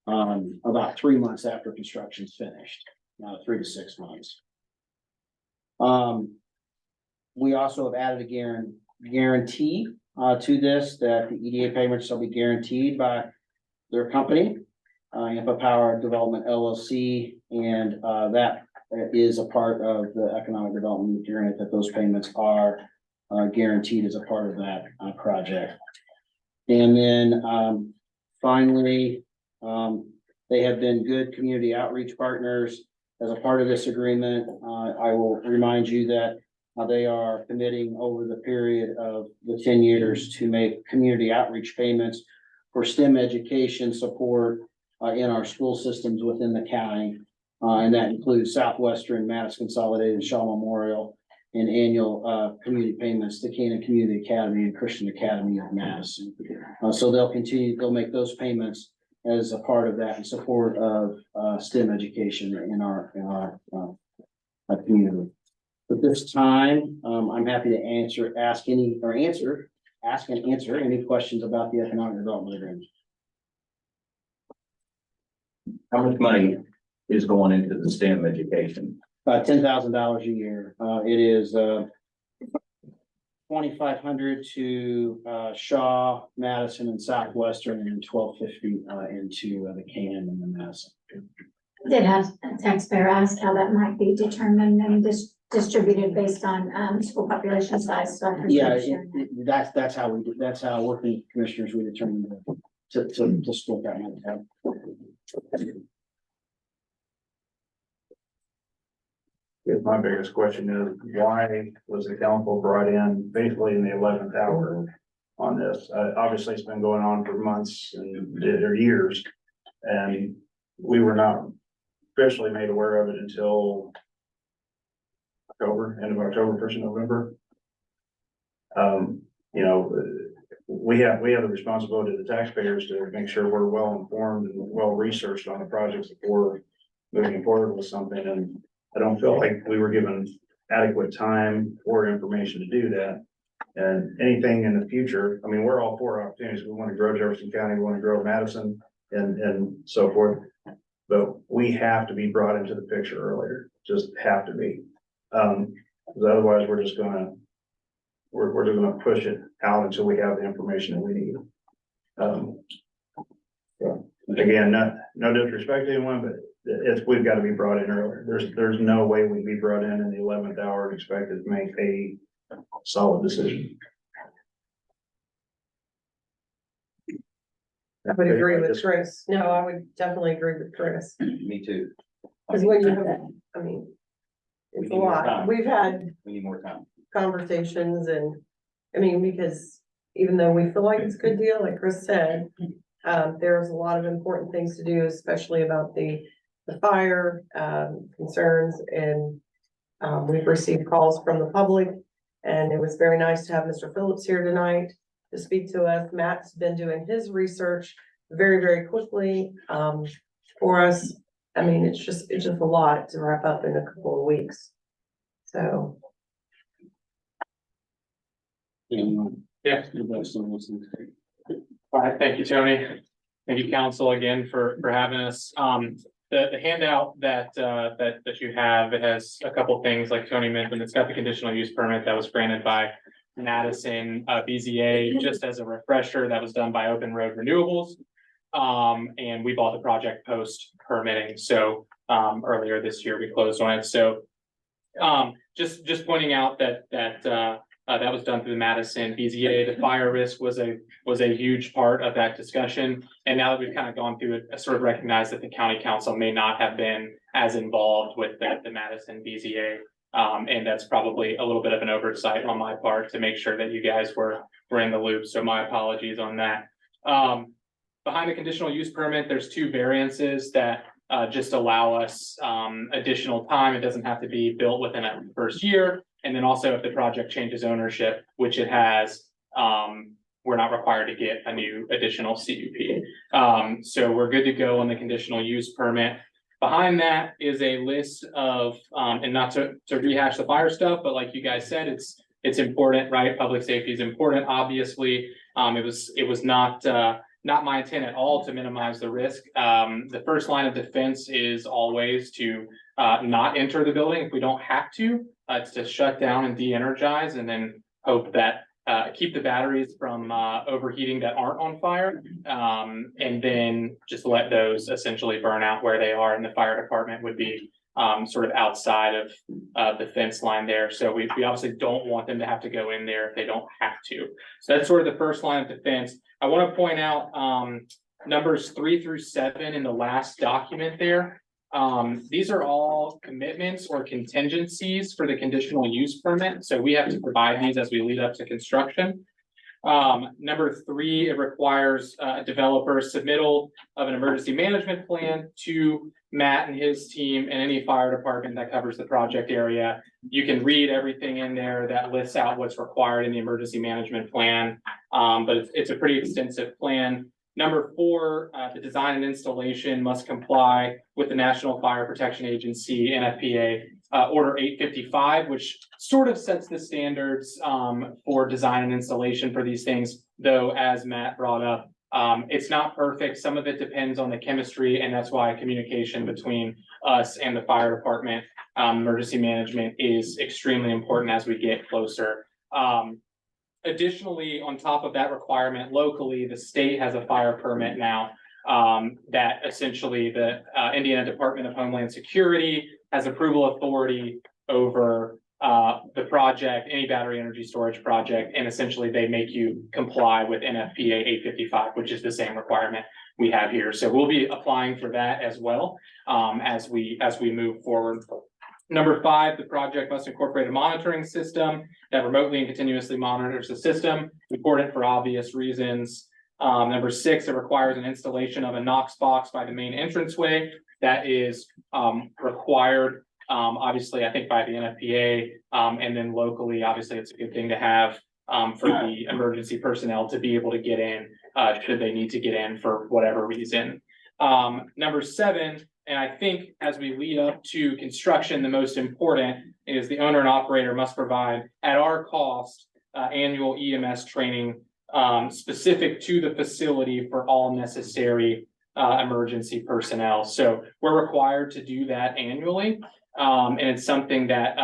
about 3 months after construction's finished, 3 to 6 months. We also have added a guarantee to this, that the EDA payments shall be guaranteed by their company, Ampa Power Development LLC, and that is a part of the economic development agreement, that those payments are guaranteed as a part of that project. And then finally, they have been good community outreach partners as a part of this agreement. I will remind you that they are committing over the period of the 10 years to make community outreach payments for STEM education support in our school systems within the county. And that includes Southwestern, Madison Consolidated, Shaw Memorial, and annual community payments to Canaan Community Academy and Christian Academy of Madison. So they'll make those payments as a part of that in support of STEM education in our community. At this time, I'm happy to ask and answer any questions about the economic development agreement. How much money is going into the STEM education? $10,000 a year. It is $2,500 to Shaw, Madison, and Southwestern, and $1,250 into the Canaan and the Madison. Did a taxpayer ask how that might be determined and distributed based on school population size? So I appreciate sharing that. That's how working commissioners, we determine to split that money out. Guess my biggest question is, why was the council brought in basically in the 11th hour on this? Obviously, it's been going on for months or years, and we were not officially made aware of it until October, end of October, 1st of November. We have the responsibility to the taxpayers to make sure we're well informed and well researched on the projects before moving forward with something, and I don't feel like we were given adequate time or information to do that. And anything in the future, I mean, we're all for opportunities. We want to grow Jefferson County, we want to grow Madison and so forth. But we have to be brought into the picture earlier, just have to be. Because otherwise we're just gonna push it out until we have the information that we need. So, again, no disrespect to anyone, but we've got to be brought in earlier. There's no way we'd be brought in the 11th hour and expected to make a solid decision. I would agree with Chris. No, I would definitely agree with Chris. Me too. Because when you have, I mean, it's a lot. We We've had need more time. conversations and, I mean, because even though we feel like it's a good deal, like Chris said, there's a lot of important things to do, especially about the fire concerns, and we've received calls from the public, and it was very nice to have Mr. Phillips here tonight to speak to us. Matt's been doing his research very, very quickly for us. I mean, it's just a lot to wrap up in a couple of weeks. So. Yeah. All right, thank you, Tony. Thank you, council, again for having us. The handout that you have, it has a couple things like Tony mentioned. It's got the conditional use permit that was granted by Madison BZA. Just as a refresher, that was done by Open Road Renewables. And we bought the project post permitting. So earlier this year we closed on it. So just pointing out that that was done through the Madison BZA. The fire risk was a huge part of that discussion. And now that we've kind of gone through it, I sort of recognize that the county council may not have been as involved with the Madison BZA. And that's probably a little bit of an oversight on my part to make sure that you guys were in the loop. So my apologies on that. Behind the conditional use permit, there's two variances that just allow us additional time. It doesn't have to be built within a first year. And then also if the project changes ownership, which it has, we're not required to get a new additional CUP. So we're good to go on the conditional use permit. Behind that is a list of, and not to rehash the fire stuff, but like you guys said, it's important, right? Public safety is important, obviously. It was not my intent at all to minimize the risk. The first line of defense is always to not enter the building if we don't have to. It's to shut down and de-energize and then hope that keep the batteries from overheating that aren't on fire. And then just let those essentially burn out where they are, and the fire department would be sort of outside of the fence line there. So we obviously don't want them to have to go in there if they don't have to. So that's sort of the first line of defense. I want to point out numbers 3 through 7 in the last document there. These are all commitments or contingencies for the conditional use permit. So we have to provide these as we lead up to construction. Number 3, it requires a developer submittal of an emergency management plan to Matt and his team and any fire department that covers the project area. You can read everything in there that lists out what's required in the emergency management plan. But it's a pretty extensive plan. Number 4, the design and installation must comply with the National Fire Protection Agency, NFPA, Order 855, which sort of sets the standards for design and installation for these things, though, as Matt brought up, it's not perfect. Some of it depends on the chemistry, and that's why communication between us and the fire department, emergency management, is extremely important as we get closer. Additionally, on top of that requirement, locally, the state has a fire permit now that essentially the Indiana Department of Homeland Security has approval authority over the project, any battery energy storage project, and essentially they make you comply with NFPA 855, which is the same requirement we have here. So we'll be applying for that as well as we move forward. Number 5, the project must incorporate a monitoring system that remotely and continuously monitors the system, important for obvious reasons. Number 6, it requires an installation of a Knox box by the main entranceway. That is required, obviously, I think by the NFPA, and then locally, obviously, it's a good thing to have for the emergency personnel to be able to get in should they need to get in for whatever reason. Number 7, and I think as we lead up to construction, the most important is the owner and operator must provide at our cost annual EMS training specific to the facility for all necessary emergency personnel. So we're required to do that annually. And it's something that,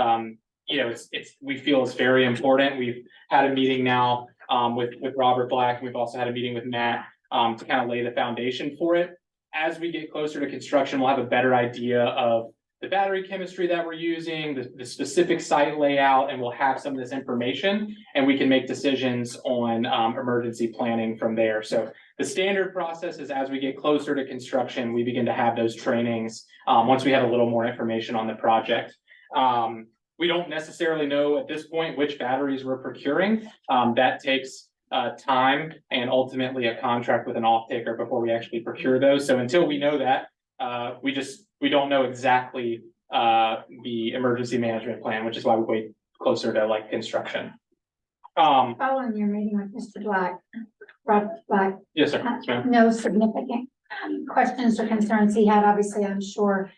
we feel is very important. We've had a meeting now with Robert Black. We've also had a meeting with Matt to kind of lay the foundation for it. As we get closer to construction, we'll have a better idea of the battery chemistry that we're using, the specific site layout, and we'll have some of this information, and we can make decisions on emergency planning from there. So the standard process is as we get closer to construction, we begin to have those trainings once we have a little more information on the project. We don't necessarily know at this point which batteries we're procuring. That takes time and ultimately a contract with an off-taker before we actually procure those. So until we know that, we don't know exactly the emergency management plan, which is why we wait closer to like construction. Following your meeting with Mr. Black, Robert Black. Yes, sir. Yes, ma'am. No significant questions or concerns he had, obviously, I'm sure.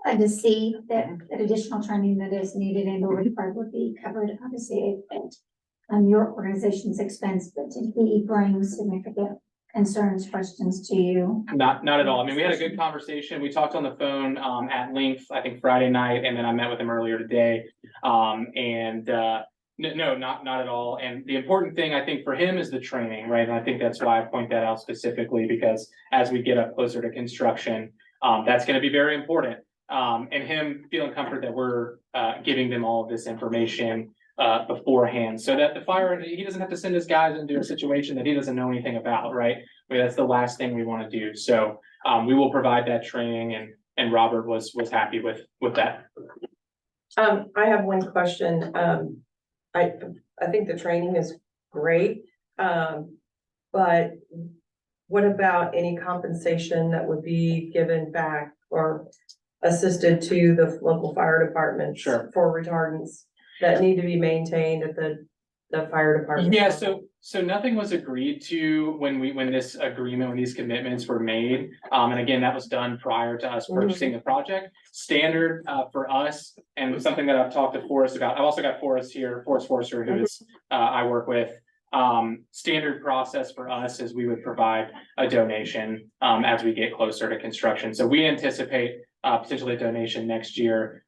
To see that additional training that is needed and or required would be covered, obviously, at your organization's expense, but did he bring significant concerns, questions to you? Not at all. I mean, we had a good conversation. We talked on the phone at length, I think Friday night, and then I met with him earlier today. No, not at all. And the important thing I think for him is the training, right? And I think that's why I point that out specifically, because as we get up closer to construction, that's going to be very important. And him feeling comfort that we're giving them all of this information beforehand, so that he doesn't have to send his guys into a situation that he doesn't know anything about, right? I mean, that's the last thing we want to do. So we will provide that training, and Robert was happy with that. I have one question. I think the training is great. But what about any compensation that would be given back, or assisted to the local fire departments. Sure. For retardants that need to be maintained at the fire department. Yeah, so nothing was agreed to when this agreement, when these commitments were made. And again, that was done prior to us purchasing the project. Standard for us, and something that I've talked to Forrest about, I've also got Forrest here, Forrest Forster, who is I work with. Standard process for us is we would provide a donation as we get closer to construction. So we anticipate potentially a donation next year.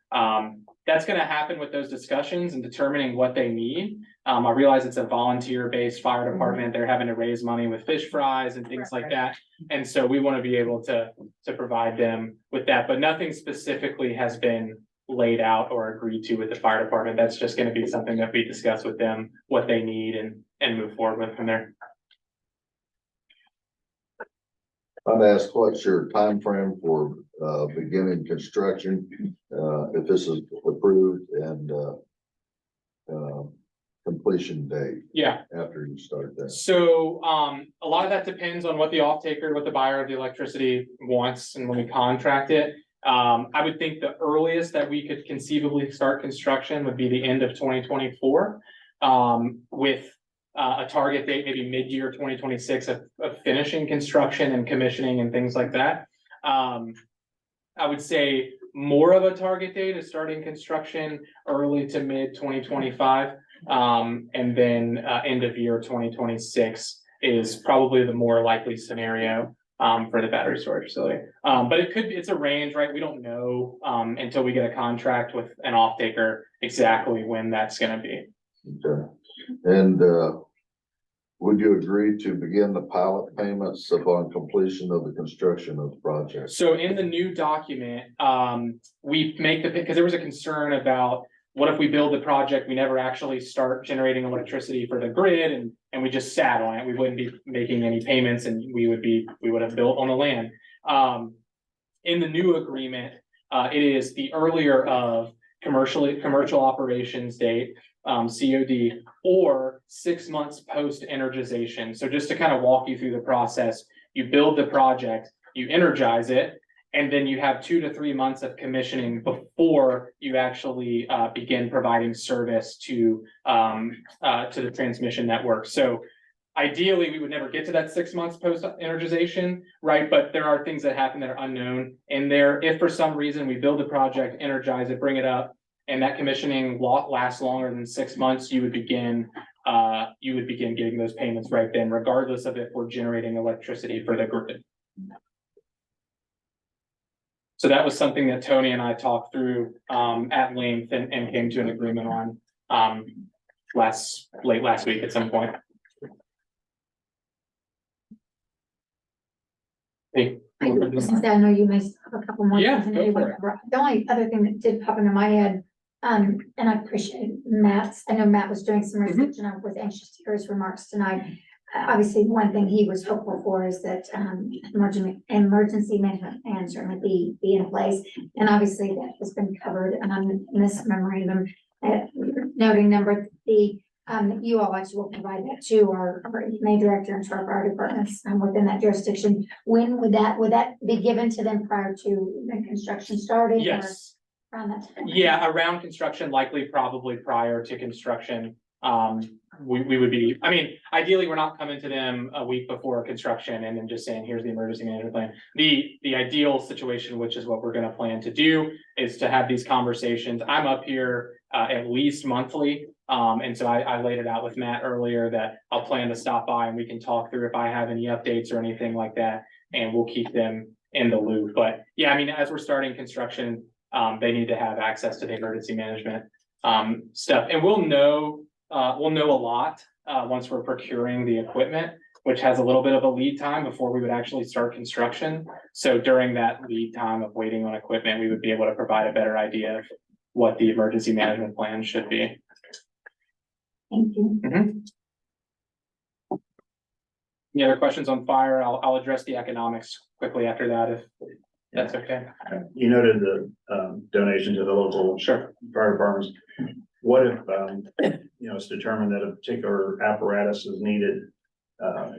That's gonna happen with those discussions and determining what they need. I realize it's a volunteer-based fire department. They're having to raise money with fish fries and things like that. And so we want to be able to provide them with that, but nothing specifically has been laid out or agreed to with the fire department. That's just gonna be something that we discuss with them, what they need and move forward with from there. I'd ask, what's your time frame for beginning construction, if this is approved, and completion date Yeah. after you start that? So, a lot of that depends on what the off-taker, what the buyer of the electricity wants and when we contract it. I would think the earliest that we could conceivably start construction would be the end of 2024. With a target date, maybe mid-year 2026 of finishing construction and commissioning and things like that. I would say more of a target date is starting construction early to mid 2025. And then end of year 2026 is probably the more likely scenario for the battery storage facility. But it's a range, right? We don't know until we get a contract with an off-taker exactly when that's gonna be. Okay. And would you agree to begin the pilot payments upon completion of the construction of the project? So in the new document, we make because there was a concern about what if we build the project, we never actually start generating electricity for the grid and we just sat on it, we wouldn't be making any payments and we would have built on the land. In the new agreement, it is the earlier of commercial operations date, COD, or 6 months post energization. So just to kind of walk you through the process, you build the project, you energize it, and then you have 2 to 3 months of commissioning before you actually begin providing service to the transmission network. So ideally, we would never get to that 6 months post energization, right? But there are things that happen that are unknown in there. If for some reason we build the project, energize it, bring it up, and that commissioning lasts longer than 6 months, you would begin getting those payments right then, regardless of if we're generating electricity for the grid. So that was something that Tony and I talked through at length and came to an agreement on late last week at some point. Hey. Since I know you may have a couple more. Yeah, things, go for it. The only other thing that did pop into my head, and I appreciate Matt's, I know Matt was doing some research and I was anxious to hear his remarks tonight. Obviously, one thing he was hopeful for is that emergency management plans certainly be in place. And obviously that has been covered in this memorandum, noting number the you all actually will provide that to our EMA director and to our fire departments within that jurisdiction. When would that be given to them prior to the construction starting? Yes. Around that time? Yeah, around construction, likely probably prior to construction. We would be, I mean, ideally, we're not coming to them a week before construction and then just saying, here's the emergency management plan. The ideal situation, which is what we're gonna plan to do, is to have these conversations. I'm up here at least monthly. And so I laid it out with Matt earlier that I'll plan to stop by and we can talk through if I have any updates or anything like that, and we'll keep them in the loop. But yeah, I mean, as we're starting construction, they need to have access to the emergency management stuff, and we'll know a lot once we're procuring the equipment, which has a little bit of a lead time before we would actually start construction. So during that lead time of waiting on equipment, we would be able to provide a better idea of what the emergency management plan should be. Thank you. Any other questions on fire? I'll address the economics quickly after that, if that's okay. You noted the donation to the local Sure. fire departments. What if, it's determined that a particular apparatus is needed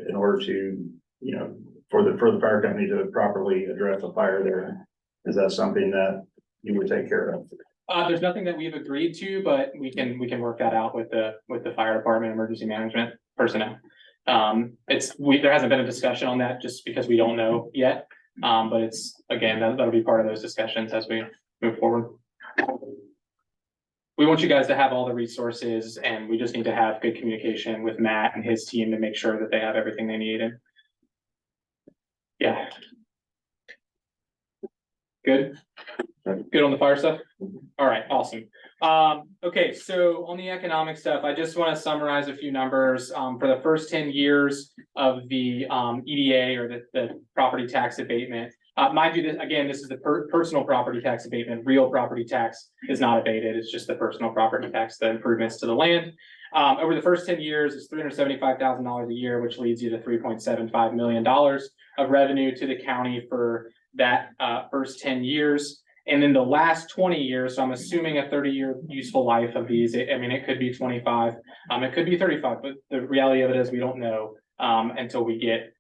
in order to, for the fire company to properly address a fire there? Is that something that you would take care of? There's nothing that we've agreed to, but we can work that out with the fire department, emergency management personnel. There hasn't been a discussion on that just because we don't know yet. But it's, again, that'll be part of those discussions as we move forward. We want you guys to have all the resources, and we just need to have good communication with Matt and his team to make sure that they have everything they need. And yeah. Good. Good on the fire stuff? All right, awesome. Okay, so on the economic stuff, I just want to summarize a few numbers. For the first 10 years of the EDA, or the property tax abatement. Mind you, this is the personal property tax abatement. Real property tax is not abated. It's just the personal property tax, the improvements to the land. Over the first 10 years, it's $375,000 a year, which leads you to $3.75 million of revenue to the county for that first 10 years. And then the last 20 years, so I'm assuming a 30-year useful life of these. I mean, it could be 25, it could be 35, but the reality of it is we don't know until we get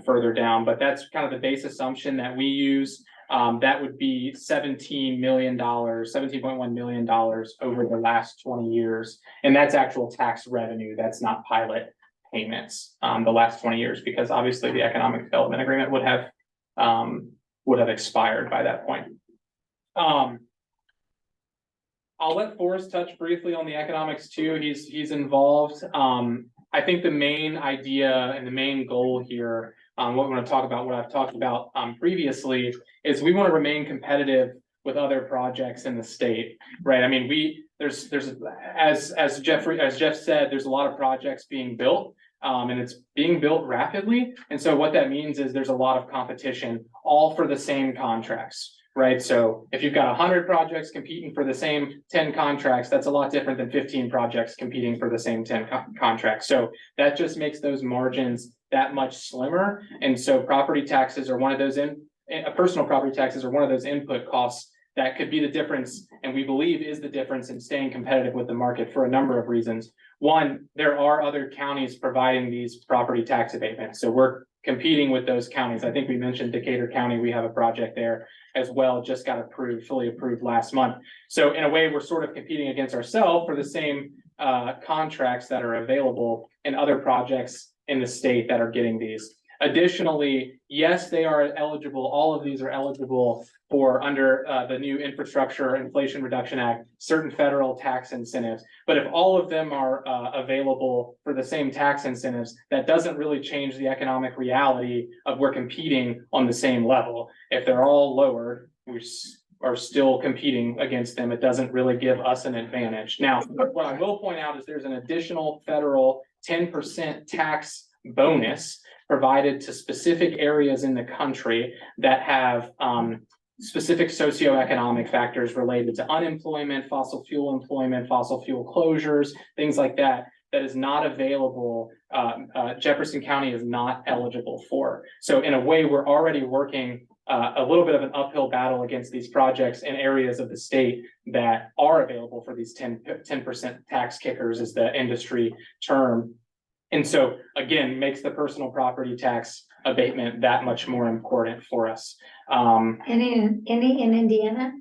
further down. But that's kind of the base assumption that we use. That would be $17 million, $17.1 million over the last 20 years. And that's actual tax revenue. That's not pilot payments the last 20 years, because obviously the economic development agreement would have expired by that point. I'll let Forrest touch briefly on the economics too. He's involved. I think the main idea and the main goal here, what we want to talk about, what I've talked about previously, is we want to remain competitive with other projects in the state, right? I mean, there's as Jeff said, there's a lot of projects being built. And it's being built rapidly. And so what that means is there's a lot of competition, all for the same contracts, right? So if you've got 100 projects competing for the same 10 contracts, that's a lot different than 15 projects competing for the same 10 contracts. So that just makes those margins that much slimmer. And so property taxes are one of those personal property taxes are one of those input costs that could be the difference, and we believe is the difference in staying competitive with the market for a number of reasons. One, there are other counties providing these property tax abatements, so we're competing with those counties. I think we mentioned Decatur County, we have a project there as well, just got approved, fully approved last month. So in a way, we're sort of competing against ourselves for the same contracts that are available in other projects in the state that are getting these. Additionally, yes, they are eligible. All of these are eligible for under the new Infrastructure Inflation Reduction Act, certain federal tax incentives. But if all of them are available for the same tax incentives, that doesn't really change the economic reality of we're competing on the same level. If they're all lower, we are still competing against them. It doesn't really give us an advantage. Now, what I will point out is there's an additional federal 10% tax bonus provided to specific areas in the country that have specific socioeconomic factors related to unemployment, fossil fuel employment, fossil fuel closures, things like that, that is not available. Jefferson County is not eligible for. So in a way, we're already working a little bit of an uphill battle against these projects in areas of the state that are available for these 10% tax kickers, is the industry term. And so, again, makes the personal property tax abatement that much more important for us. Any in Indiana?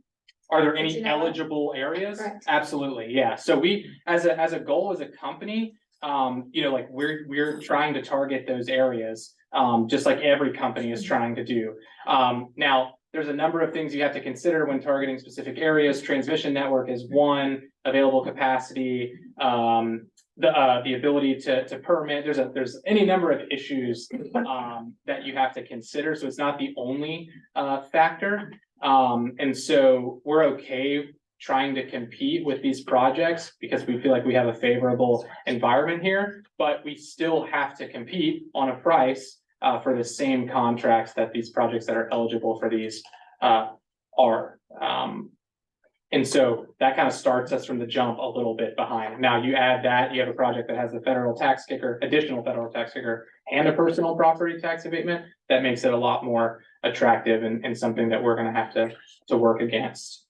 Are there any eligible areas? Correct. Absolutely, yeah. So we, as a goal, as a company, like we're trying to target those areas, just like every company is trying to do. Now, there's a number of things you have to consider when targeting specific areas. Transmission network is one, available capacity, the ability to permit. There's any number of issues that you have to consider. So it's not the only factor. And so we're okay trying to compete with these projects because we feel like we have a favorable environment here, but we still have to compete on a price for the same contracts that these projects that are eligible for these are. And so that kind of starts us from the jump a little bit behind. Now you add that, you have a project that has the federal tax kicker, additional federal tax kicker, and a personal property tax abatement, that makes it a lot more attractive and something that we're gonna have to work against.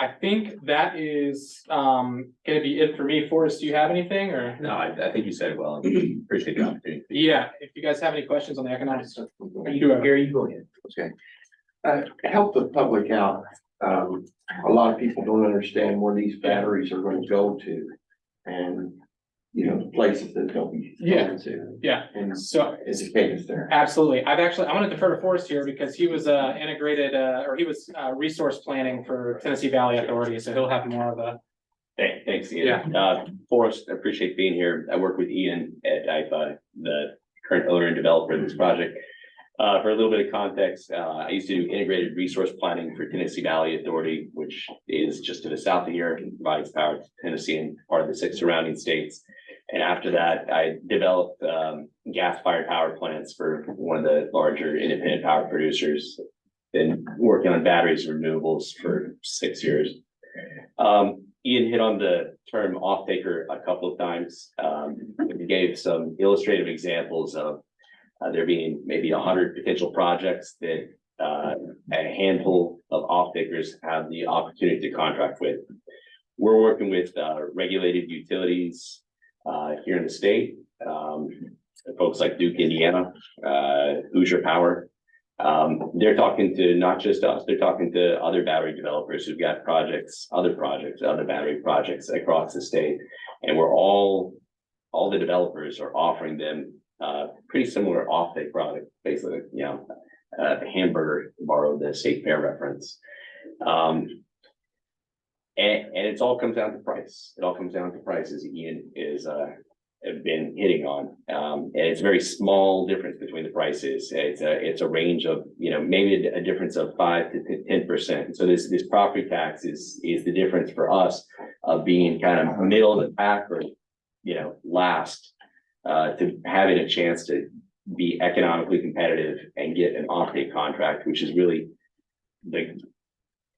I think that is, gonna be it for me. Forrest, do you have anything or? No, I think you said it well. Appreciate the opportunity. Yeah, if you guys have any questions on the economic stuff, you do, here you go ahead. Okay. Help the public out. A lot of people don't understand where these batteries are gonna go to. And, you know, places that they'll be going to. Yeah, And so. educate us there. Absolutely. I'm gonna defer to Forrest here because he was integrated, or he was resource planning for Tennessee Valley Authority, so he'll have more of a. Hey, thanks, Ian. Forrest, I appreciate being here. I work with Ian at IFA, the current owner and developer of this project. For a little bit of context, I used to do integrated resource planning for Tennessee Valley Authority, which is just to the south of here and provides power to Tennessee and part of the 6 surrounding states. And after that, I developed gas-fired power plants for one of the larger independent power producers. Been working on batteries and renewables for 6 years. Ian hit on the term off-taker a couple of times. He gave some illustrative examples of there being maybe 100 potential projects that a handful of off-takers have the opportunity to contract with. We're working with regulated utilities here in the state, folks like Duke, Indiana, Hoosier Power. They're talking to not just us, they're talking to other battery developers who've got other battery projects across the state. And we're all the developers are offering them pretty similar offtake product, basically, you know, hamburger, to borrow the state fair reference. And it all comes down to price. It all comes down to price, as Ian is have been hitting on. And it's a very small difference between the prices. It's a range of, you know, maybe a difference of 5 to 10%. So this property tax is the difference for us of being kind of middle of the pack or, you know, last to having a chance to be economically competitive and get an offtake contract, which is really the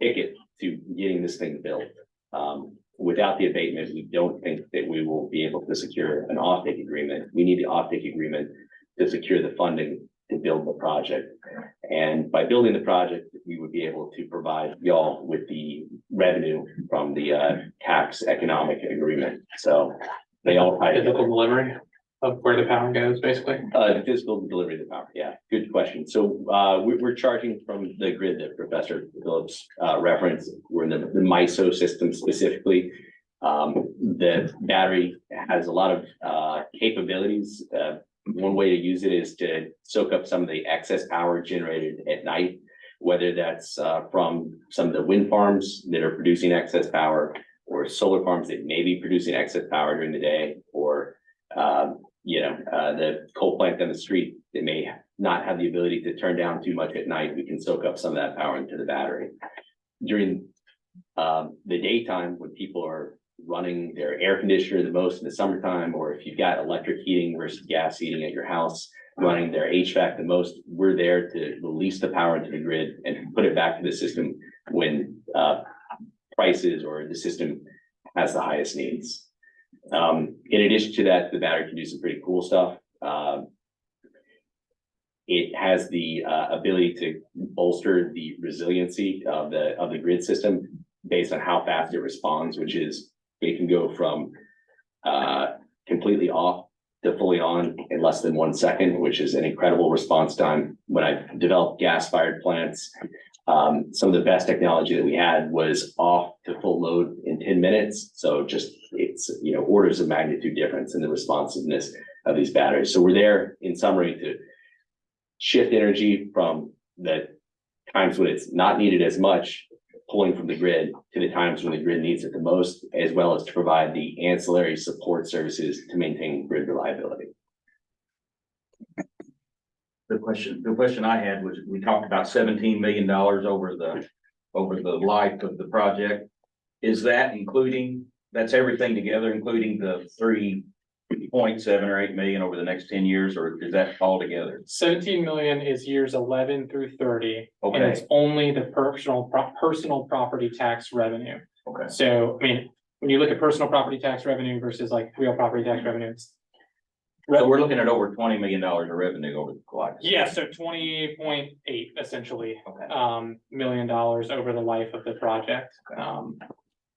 ticket to getting this thing built. Without the abatement, we don't think that we will be able to secure an offtake agreement. We need the offtake agreement to secure the funding to build the project. And by building the project, we would be able to provide y'all with the revenue from the tax economic agreement. So they all tie together. Physical delivery of where the power goes, basically. The physical delivery of the power, yeah, good question. So we're charging from the grid that Professor Phillips referenced. We're in the MISO system specifically. The battery has a lot of capabilities. One way to use it is to soak up some of the excess power generated at night, whether that's from some of the wind farms that are producing excess power, or solar farms that may be producing excess power during the day, or the coal plant down the street that may not have the ability to turn down too much at night. We can soak up some of that power into the battery. During the daytime, when people are running their air conditioner the most in the summertime, or if you've got electric heating versus gas heating at your house, running their HVAC the most, we're there to release the power into the grid and put it back to the system when prices or the system has the highest needs. In addition to that, the battery can do some pretty cool stuff. It has the ability to bolster the resiliency of the grid system based on how fast it responds, which is it can go from completely off to fully on in less than 1 second, which is an incredible response time. When I developed gas-fired plants, some of the best technology that we had was off to full load in 10 minutes. So just it's, you know, orders of magnitude difference in the responsiveness of these batteries. So we're there, in summary, to shift energy from the times when it's not needed as much, pulling from the grid, to the times when the grid needs it the most, as well as to provide the ancillary support services to maintain grid reliability. The question I had was, we talked about $17 million over the life of the project. Is that including, that's everything together, including the 3.7 or 8 million over the next 10 years, or is that all together? 17 million is years 11 through 30. And Okay. it's only the personal property tax revenue. Okay. So, I mean, when you look at personal property tax revenue versus like real property tax revenue, it's So we're looking at over $20 million of revenue over the life. Yeah, so 20.8 essentially, Okay. million dollars over the life of the project.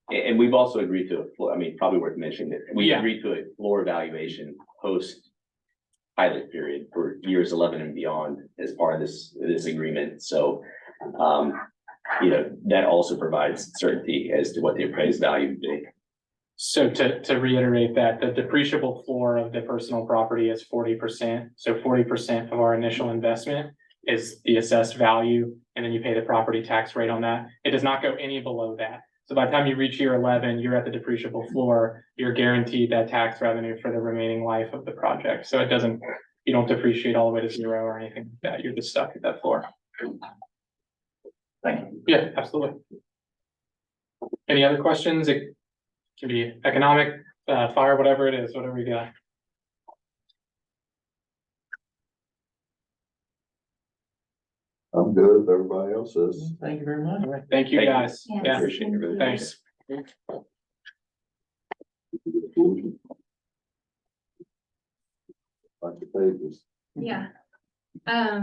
And we've also agreed to, I mean, probably worth mentioning that we Yeah. agreed to a floor evaluation post pilot period for years 11 and beyond as part of this agreement. So, that also provides certainty as to what the appraised value would be. So to reiterate that, the depreciable floor of the personal property is 40%. So 40% of our initial investment is the assessed value, and then you pay the property tax rate on that. It does not go any below that. So by the time you reach year 11, you're at the depreciable floor, you're guaranteed that tax revenue for the remaining life of the project. So you don't depreciate all the way to zero or anything like that. You're just stuck at that floor. Thank you. Yeah, absolutely. Any other questions? It can be economic, fire, whatever it is, whatever you got. I'm good if everybody else is. Thank you very much. Thank you, Thank you. guys. Yes, Yeah, Appreciate it, really. thanks. Bunch of pages. Yeah. I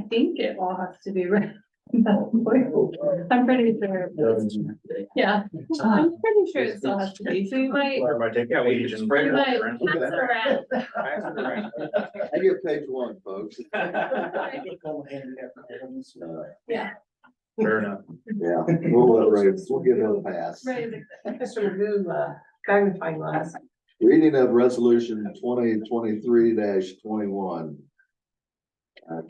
think it all has to be read. I'm pretty sure. Yeah, I'm pretty sure it still has to be, so you might, Everybody take that weed and you might pass it around. I get page one, folks. Yeah. Fair enough. Yeah, we'll give it a pass. Right. Mr. Magoo, magnifying glass. Reading of resolution 2023-21.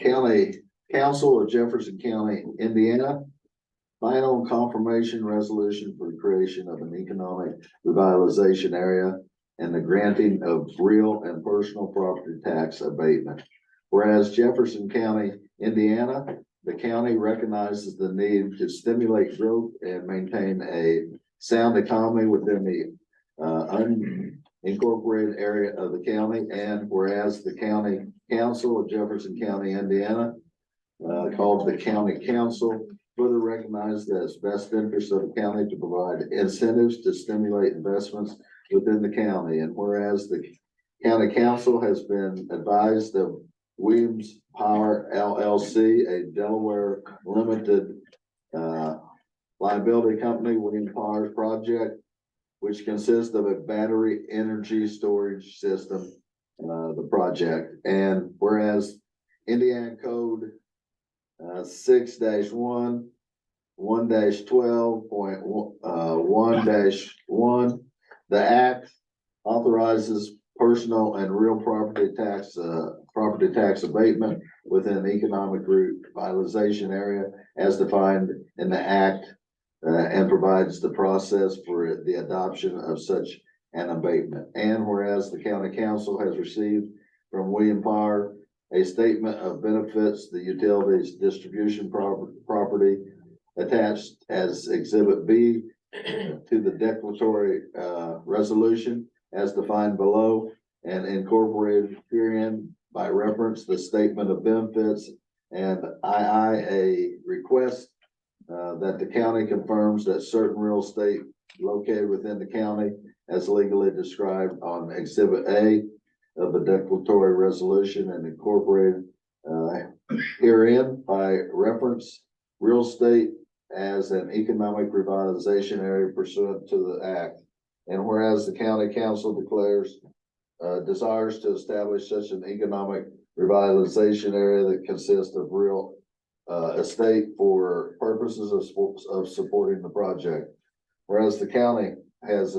County Council of Jefferson County, Indiana. Final confirmation resolution for the creation of an economic revitalization area and the granting of real and personal property tax abatement. Whereas Jefferson County, Indiana, the county recognizes the need to stimulate growth and maintain a sound economy within the unincorporated area of the county. And whereas the County Council of Jefferson County, Indiana, called the County Council, further recognize that it's best interest of the county to provide incentives to stimulate investments within the county. And whereas the County Council has been advised of Williams Power LLC, a Delaware limited liability company, Williams Power project, which consists of a battery energy storage system, the project. And whereas Indiana Code 6-1, 1-12.1-1, the act authorizes personal and real property tax abatement within the economic revitalization area as defined in the act, and provides the process for the adoption of such an abatement. And whereas the county council has received from William Power a statement of benefits, the utilities distribution property attached as Exhibit B to the declaratory resolution as defined below, and incorporated herein by reference the statement of benefits, and a request that the county confirms that certain real estate located within the county as legally described on Exhibit A of the declaratory resolution and incorporated herein by reference real estate as an economic revitalization area pursuant to the act. And whereas the county council declares desires to establish such an economic revitalization area that consists of real estate for purposes of supporting the project. Whereas the county has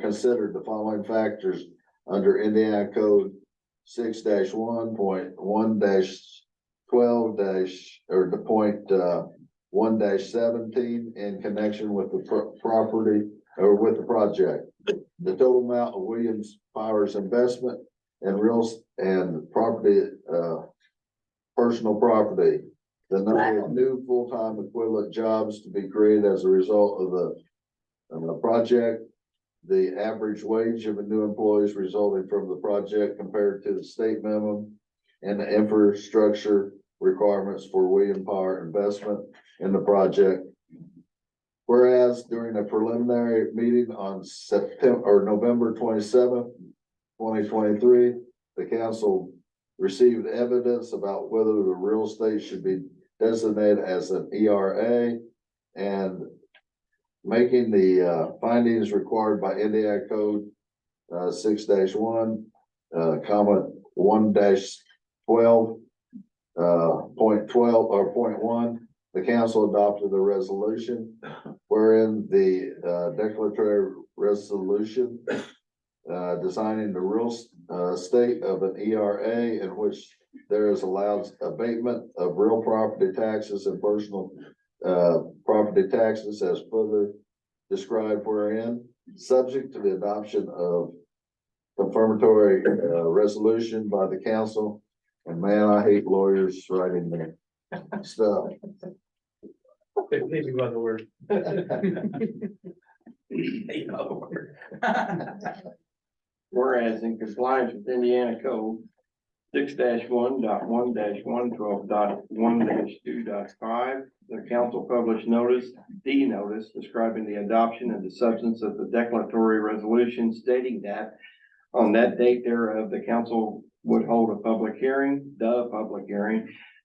considered the following factors under Indiana Code 6-1.12-1-17 in connection with the property or with the project. The total amount of Williams Power's investment and property, personal property. The number of new full-time equivalent jobs to be created as a result of the project. The average wage of a new employees resulting from the project compared to the state minimum, and the infrastructure requirements for William Power investment in the project. Whereas during a preliminary meeting on November 27th, 2023, the council received evidence about whether the real estate should be designated as an ERA and making the findings required by Indiana Code 6-1, comma 1-12, point 12 or point 1, the council adopted a resolution wherein the declaratory resolution designing the real estate of an ERA in which there is allowed abatement of real property taxes and personal property taxes as further described wherein, subject to the adoption of confirmatory resolution by the council. And man, I hate lawyers writing their stuff. Maybe by the word. Whereas in compliance with Indiana Code 6-1.1-112.1-2.5, the council published the notice describing the adoption and the substance of the declaratory resolution stating that on that date thereof, the council would hold a public hearing,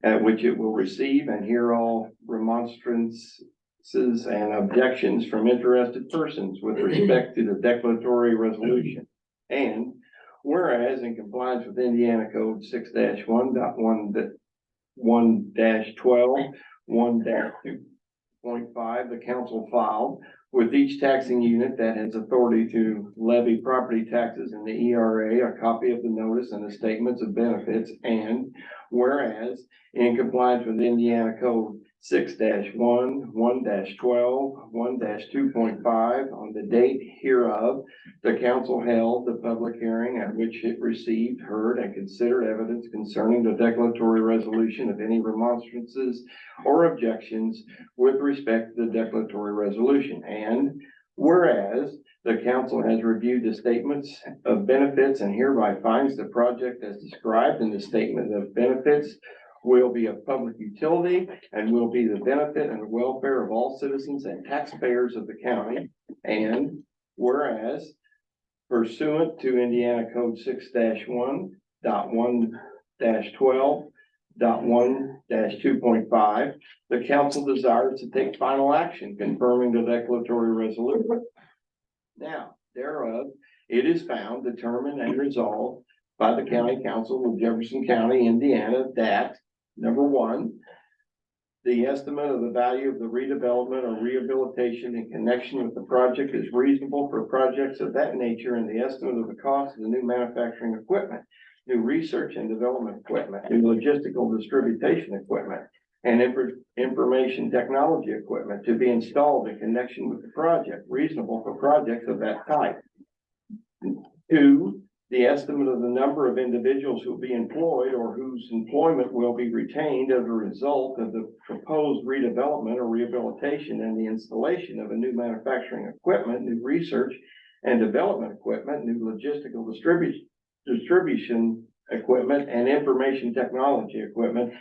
at which it will receive and hear all remonstrances and objections from interested persons with respect to the declaratory resolution. And whereas in compliance with Indiana Code 6-1.1-12-1-2.5, the council filed with each taxing unit that has authority to levy property taxes in the ERA, a copy of the notice and the statements of benefits. And whereas in compliance with Indiana Code 6-1-1-12-1-2.5, on the date hereof, the council held the public hearing at which it received, heard, and considered evidence concerning the declaratory resolution of any remonstrances or objections with respect to the declaratory resolution. And whereas the council has reviewed the statements of benefits and hereby finds the project as described in the statement of benefits will be a public utility and will be the benefit and the welfare of all citizens and taxpayers of the county. And whereas pursuant to Indiana Code 6-1.1-12.1-2.5, the council desires to take final action confirming the declaratory resolution. Now, thereof, it is found, determined, and resolved by the county council of Jefferson County, Indiana, that number one, the estimate of the value of the redevelopment or rehabilitation in connection with the project is reasonable for projects of that nature, and the estimate of the cost of the new manufacturing equipment, new research and development equipment, new logistical distribution equipment, and information technology equipment to be installed in connection with the project, reasonable for projects of that type. Two, the estimate of the number of individuals who will be employed or whose employment will be retained as a result of the proposed redevelopment or rehabilitation and the installation of a new manufacturing equipment, new research and development equipment, new logistical distribution equipment, and information technology equipment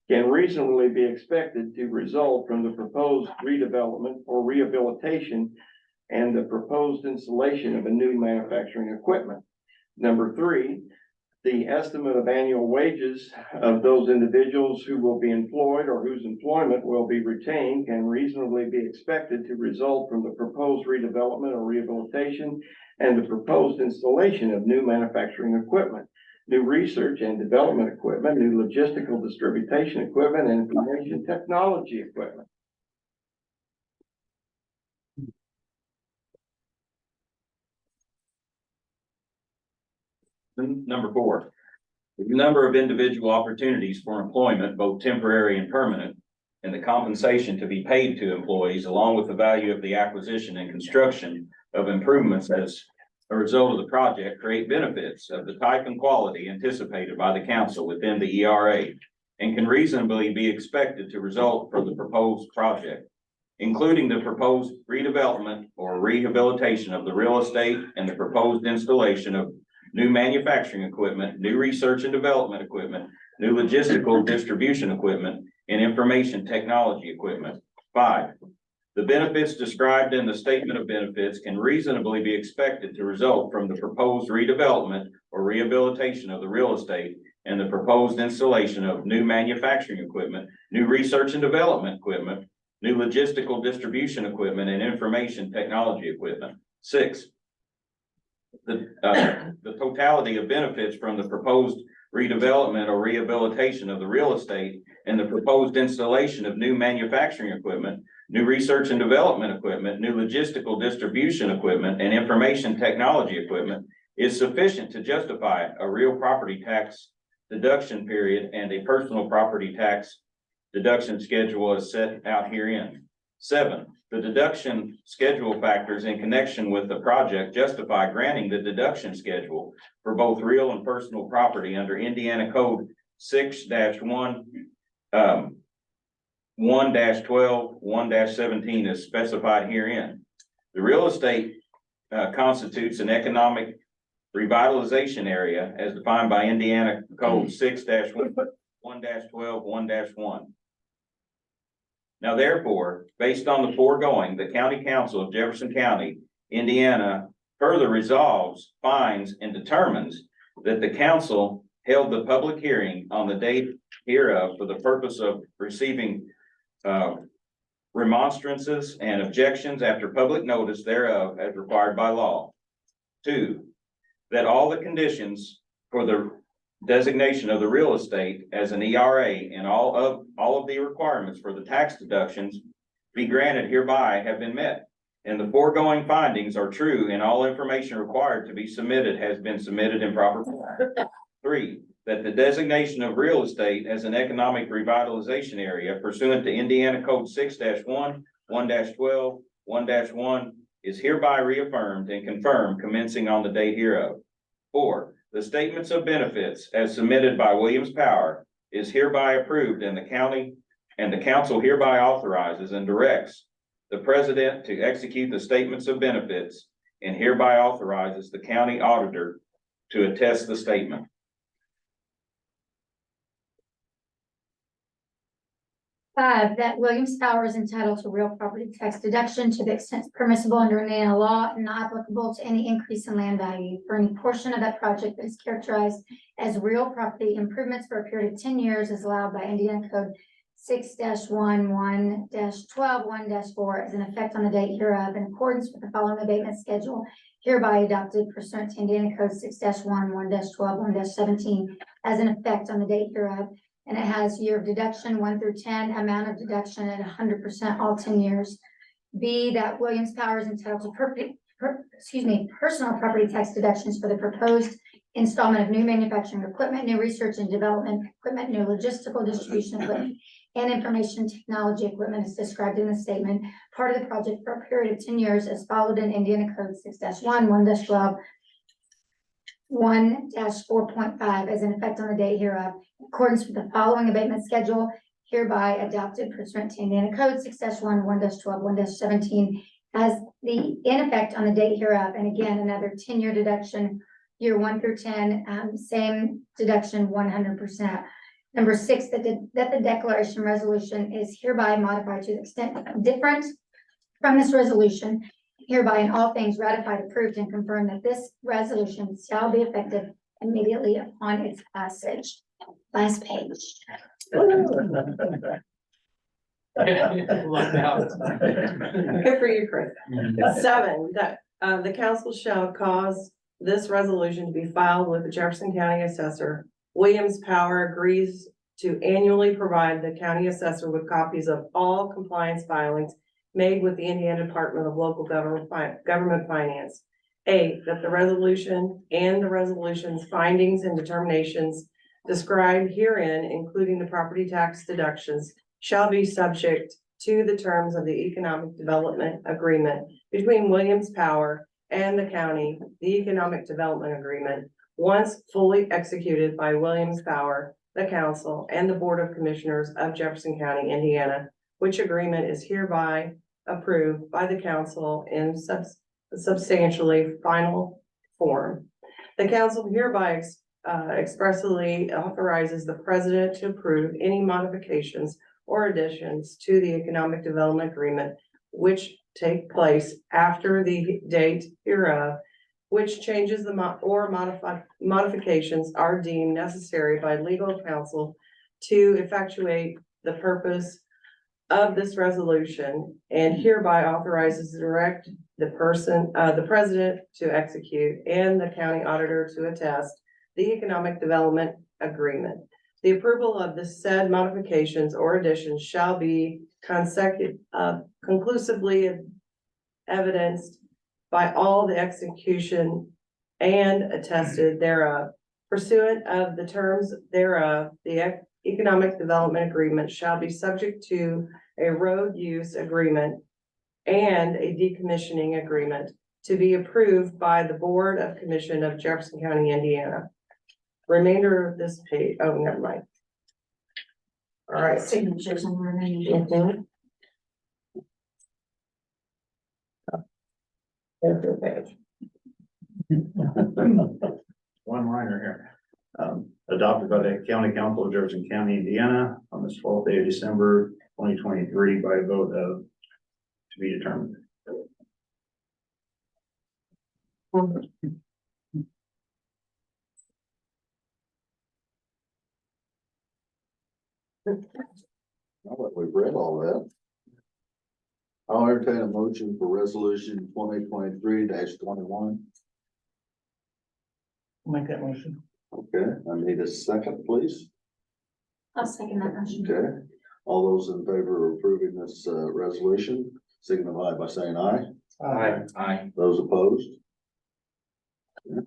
can reasonably be expected to result from the proposed redevelopment or rehabilitation and the proposed installation of a new manufacturing equipment. Number three, the estimate of annual wages of those individuals who will be employed or whose employment will be retained can reasonably be expected to result from the proposed redevelopment or rehabilitation and the proposed installation of new manufacturing equipment, new research and development equipment, new logistical distribution equipment, and information technology equipment. Number four, the number of individual opportunities for employment, both temporary and permanent, and the compensation to be paid to employees, along with the value of the acquisition and construction of improvements as a result of the project, create benefits of the type and quality anticipated by the council within the ERA and can reasonably be expected to result from the proposed project, including the proposed redevelopment or rehabilitation of the real estate and the proposed installation of new manufacturing equipment, new research and development equipment, new logistical distribution equipment, and information technology equipment. 5, The benefits described in the statement of benefits can reasonably be expected to result from the proposed redevelopment or rehabilitation of the real estate and the proposed installation of new manufacturing equipment, new research and development equipment, new logistical distribution equipment, and information technology equipment. 6, the totality of benefits from the proposed redevelopment or rehabilitation of the real estate and the proposed installation of new manufacturing equipment, new research and development equipment, new logistical distribution equipment, and information technology equipment is sufficient to justify a real property tax deduction period and a personal property tax deduction schedule as set out herein. 7, the deduction schedule factors in connection with the project justify granting the deduction schedule for both real and personal property under Indiana Code 6-1, 1-12, 1-17 is specified herein. The real estate constitutes an economic revitalization area as defined by Indiana Code 6-1, 1-12, 1-1. Now therefore, based on the foregoing, the County Council of Jefferson County, Indiana, further resolves, finds, and determines that the council held the public hearing on the date hereof for the purpose of receiving remonstrances and objections after public notice thereof as required by law. 2, that all the conditions for the designation of the real estate as an ERA and all of the requirements for the tax deductions be granted hereby have been met. And the foregoing findings are true and all information required to be submitted has been submitted in proper form. 3, that the designation of real estate as an economic revitalization area pursuant to Indiana Code 6-1, 1-12, 1-1 is hereby reaffirmed and confirmed commencing on the date hereof. 4, the statements of benefits as submitted by Williams Power is hereby approved and the council hereby authorizes and directs the president to execute the statements of benefits and hereby authorizes the county auditor to attest the statement. 5, that Williams Power is entitled to real property tax deduction to the extent permissible under Indiana law and not applicable to any increase in land value for any portion of that project that is characterized as real property improvements for a period of 10 years as allowed by Indiana Code 6-1, 1-12, 1-4 as an effect on the date hereof in accordance with the following abatement schedule hereby adopted pursuant to Indiana Code 6-1, 1-12, 1-17 as an effect on the date hereof. And it has year of deduction 1 through 10, amount of deduction at 100% all 10 years. B, that Williams Power is entitled to personal property tax deductions for the proposed installment of new manufacturing equipment, new research and development equipment, new logistical distribution equipment, and information technology equipment as described in the statement, part of the project for a period of 10 years as followed in Indiana Code 6-1, 1-12, 1-4.5 as an effect on the date hereof, in accordance with the following abatement schedule hereby adopted pursuant to Indiana Code 6-1, 1-12, 1-17 as in effect on the date hereof. And again, another 10-year deduction, year 1 through 10, same deduction 100%. Number 6, that the declaration resolution is hereby modified to the extent different from this resolution, hereby in all things ratified, approved, and confirmed that this resolution shall be effective immediately upon its passage. Last page. Good for you, Chris. 7, that the council shall cause this resolution to be filed with the Jefferson County Assessor. Williams Power agrees to annually provide the county assessor with copies of all compliance filings made with the Indiana Department of Local Government Finance. 8, that the resolution and the resolution's findings and determinations described herein, including the property tax deductions, shall be subject to the terms of the economic development agreement between Williams Power and the county. The economic development agreement, once fully executed by Williams Power, the council, and the Board of Commissioners of Jefferson County, Indiana, which agreement is hereby approved by the council in substantially final form. The council hereby expressly authorizes the president to approve any modifications or additions to the economic development agreement which take place after the date hereof, which changes modifications are deemed necessary by legal counsel to effectuate the purpose of this resolution, and hereby authorizes direct the president to execute and the county auditor to attest the economic development agreement. The approval of the said modifications or additions shall be conclusively evidenced by all the execution and attested thereof. Pursuant of the terms thereof, the economic development agreement shall be subject to a road use agreement and a decommissioning agreement to be approved by the Board of Commission of Jefferson County, Indiana. Remainder of this page, oh, never mind. All right. Signatures on the remaining. Mhm. There's your page. One liner here. Adopted by the County Council of Jefferson County, Indiana on this 12th day of December 2023 by a vote of to be determined. Now that we've read all that, I'll entertain a motion for resolution 2023-21. Make that motion. Okay, I need a second, please. I'll second that motion. Okay, all those in favor of approving this resolution signify by saying aye. Aye. Those opposed? Yeah.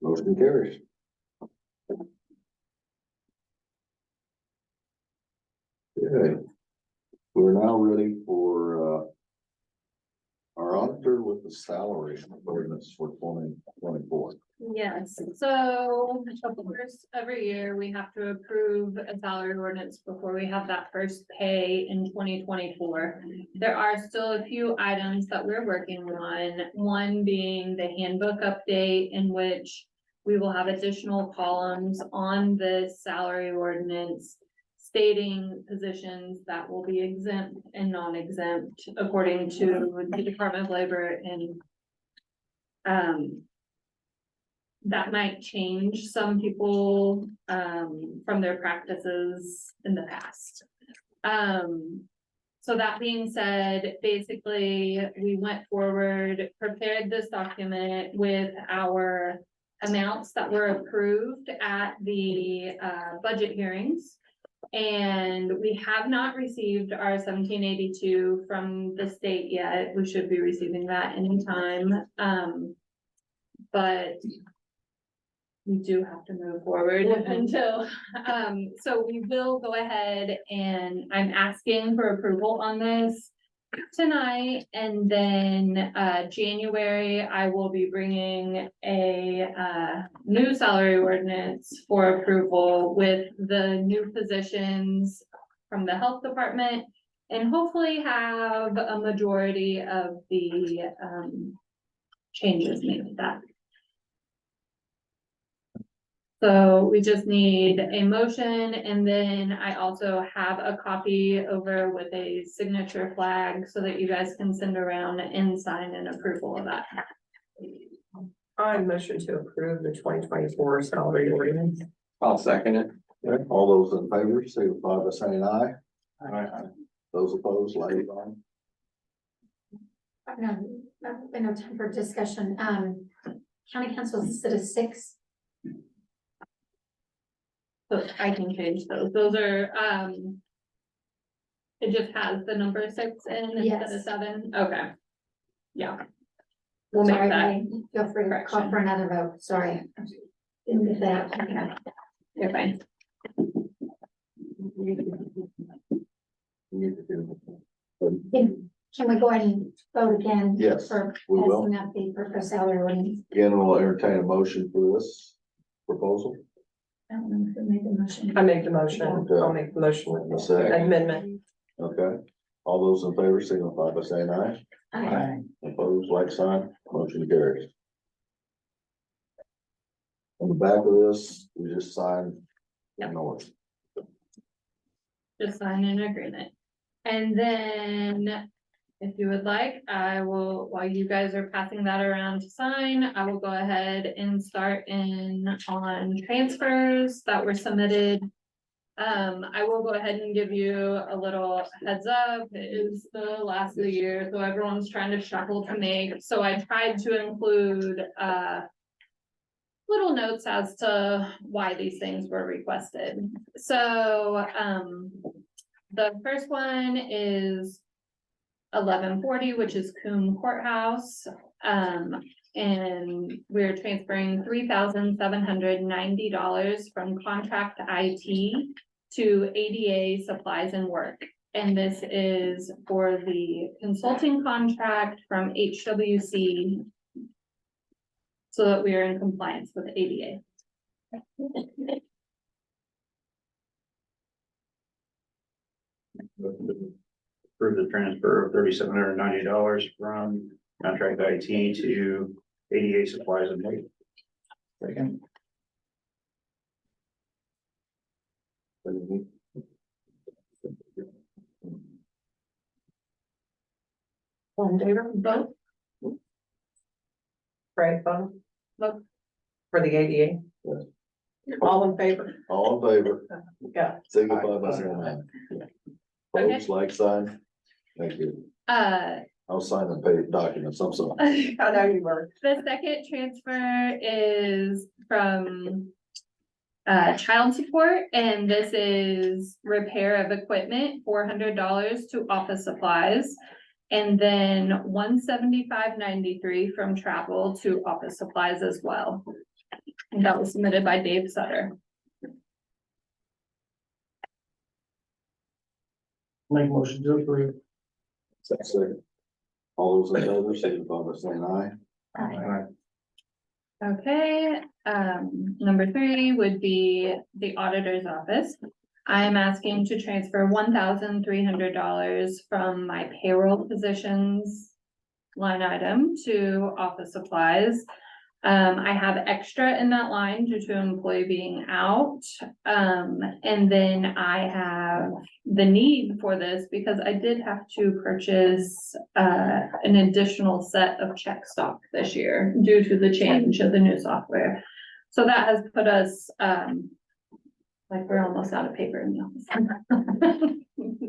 Motion carries. Okay, we're now ready for our auditor with the salary ordinance for 2024. Yes, so of course, every year we have to approve a salary ordinance before we have that first pay in 2024. There are still a few items that we're working on, one being the handbook update in which we will have additional columns on the salary ordinance stating positions that will be exempt and non-exempt according to the Department of Labor and that might change some people from their practices in the past. So that being said, basically, we went forward, prepared this document with our amounts that were approved at the budget hearings. And we have not received our 1782 from the state yet. We should be receiving that anytime. But we do have to move forward until, so we will go ahead and I'm asking for approval on this tonight. And then, January, I will be bringing a, new salary ordinance for approval with the new positions from the health department and hopefully have a majority of the, changes made to that. So we just need a motion and then I also have a copy over with a signature flag so that you guys can send around and sign an approval of that. I motion to approve the 2024 salary ordinance. I'll second it. Okay, all those in favor, signify by saying aye. Aye. Those opposed, like sign. No time for discussion. County council is at 6. So I can change those. Those are, it just has the number 6 in instead of Yes. 7. Okay. Yeah. We'll make Sorry, that. Ray, feel free to call for another vote. Sorry. Didn't get that. Okay. You're fine. Can we go ahead and vote again? Yes, For we will. passing up the proposed salary ordinance? Again, we'll entertain a motion for this proposal. I don't know if we made the motion. I make the motion. Okay. I'll make the motion with the Second. amendment. Okay, all those in favor signify by saying aye. Aye. Opposed, like sign, motion carries. On the back of this, we just signed. Yep. North. Just sign an agreement. And then, if you would like, I will, while you guys are passing that around to sign, I will go ahead and start in on transfers that were submitted. I will go ahead and give you a little heads up. It is the last of the year, so everyone's trying to shuffle to make, so I tried to include, little notes as to why these things were requested. So, the first one is 1140, which is Coombe Courthouse. And we're transferring $3,790 from contract IT to ADA supplies and work. And this is for the consulting contract from HWC, so that we are in compliance with the ADA. Approve the transfer of $3,790 from contract IT to ADA supplies and weight. Second. All in favor? Vote. Frank, vote. Vote. For the ADA? Yes. All in favor? All in favor, Yeah. signify by saying aye. Opposed, like sign. Thank you. I'll sign and pay documents, I'm sorry. I know you were. The second transfer is from child support, and this is repair of equipment, $400 to office supplies. And then $175.93 from travel to office supplies as well. And that was submitted by Dave Sutter. Make motion to approve. Second. All those in favor, signify by saying aye. Okay, number 3 would be the auditor's office. I'm asking to transfer $1,300 from my payroll positions line item to office supplies. I have extra in that line due to an employee being out. And then I have the need for this because I did have to purchase an additional set of check stock this year due to the change of the new software. So that has put us, like we're almost out of paper in the office.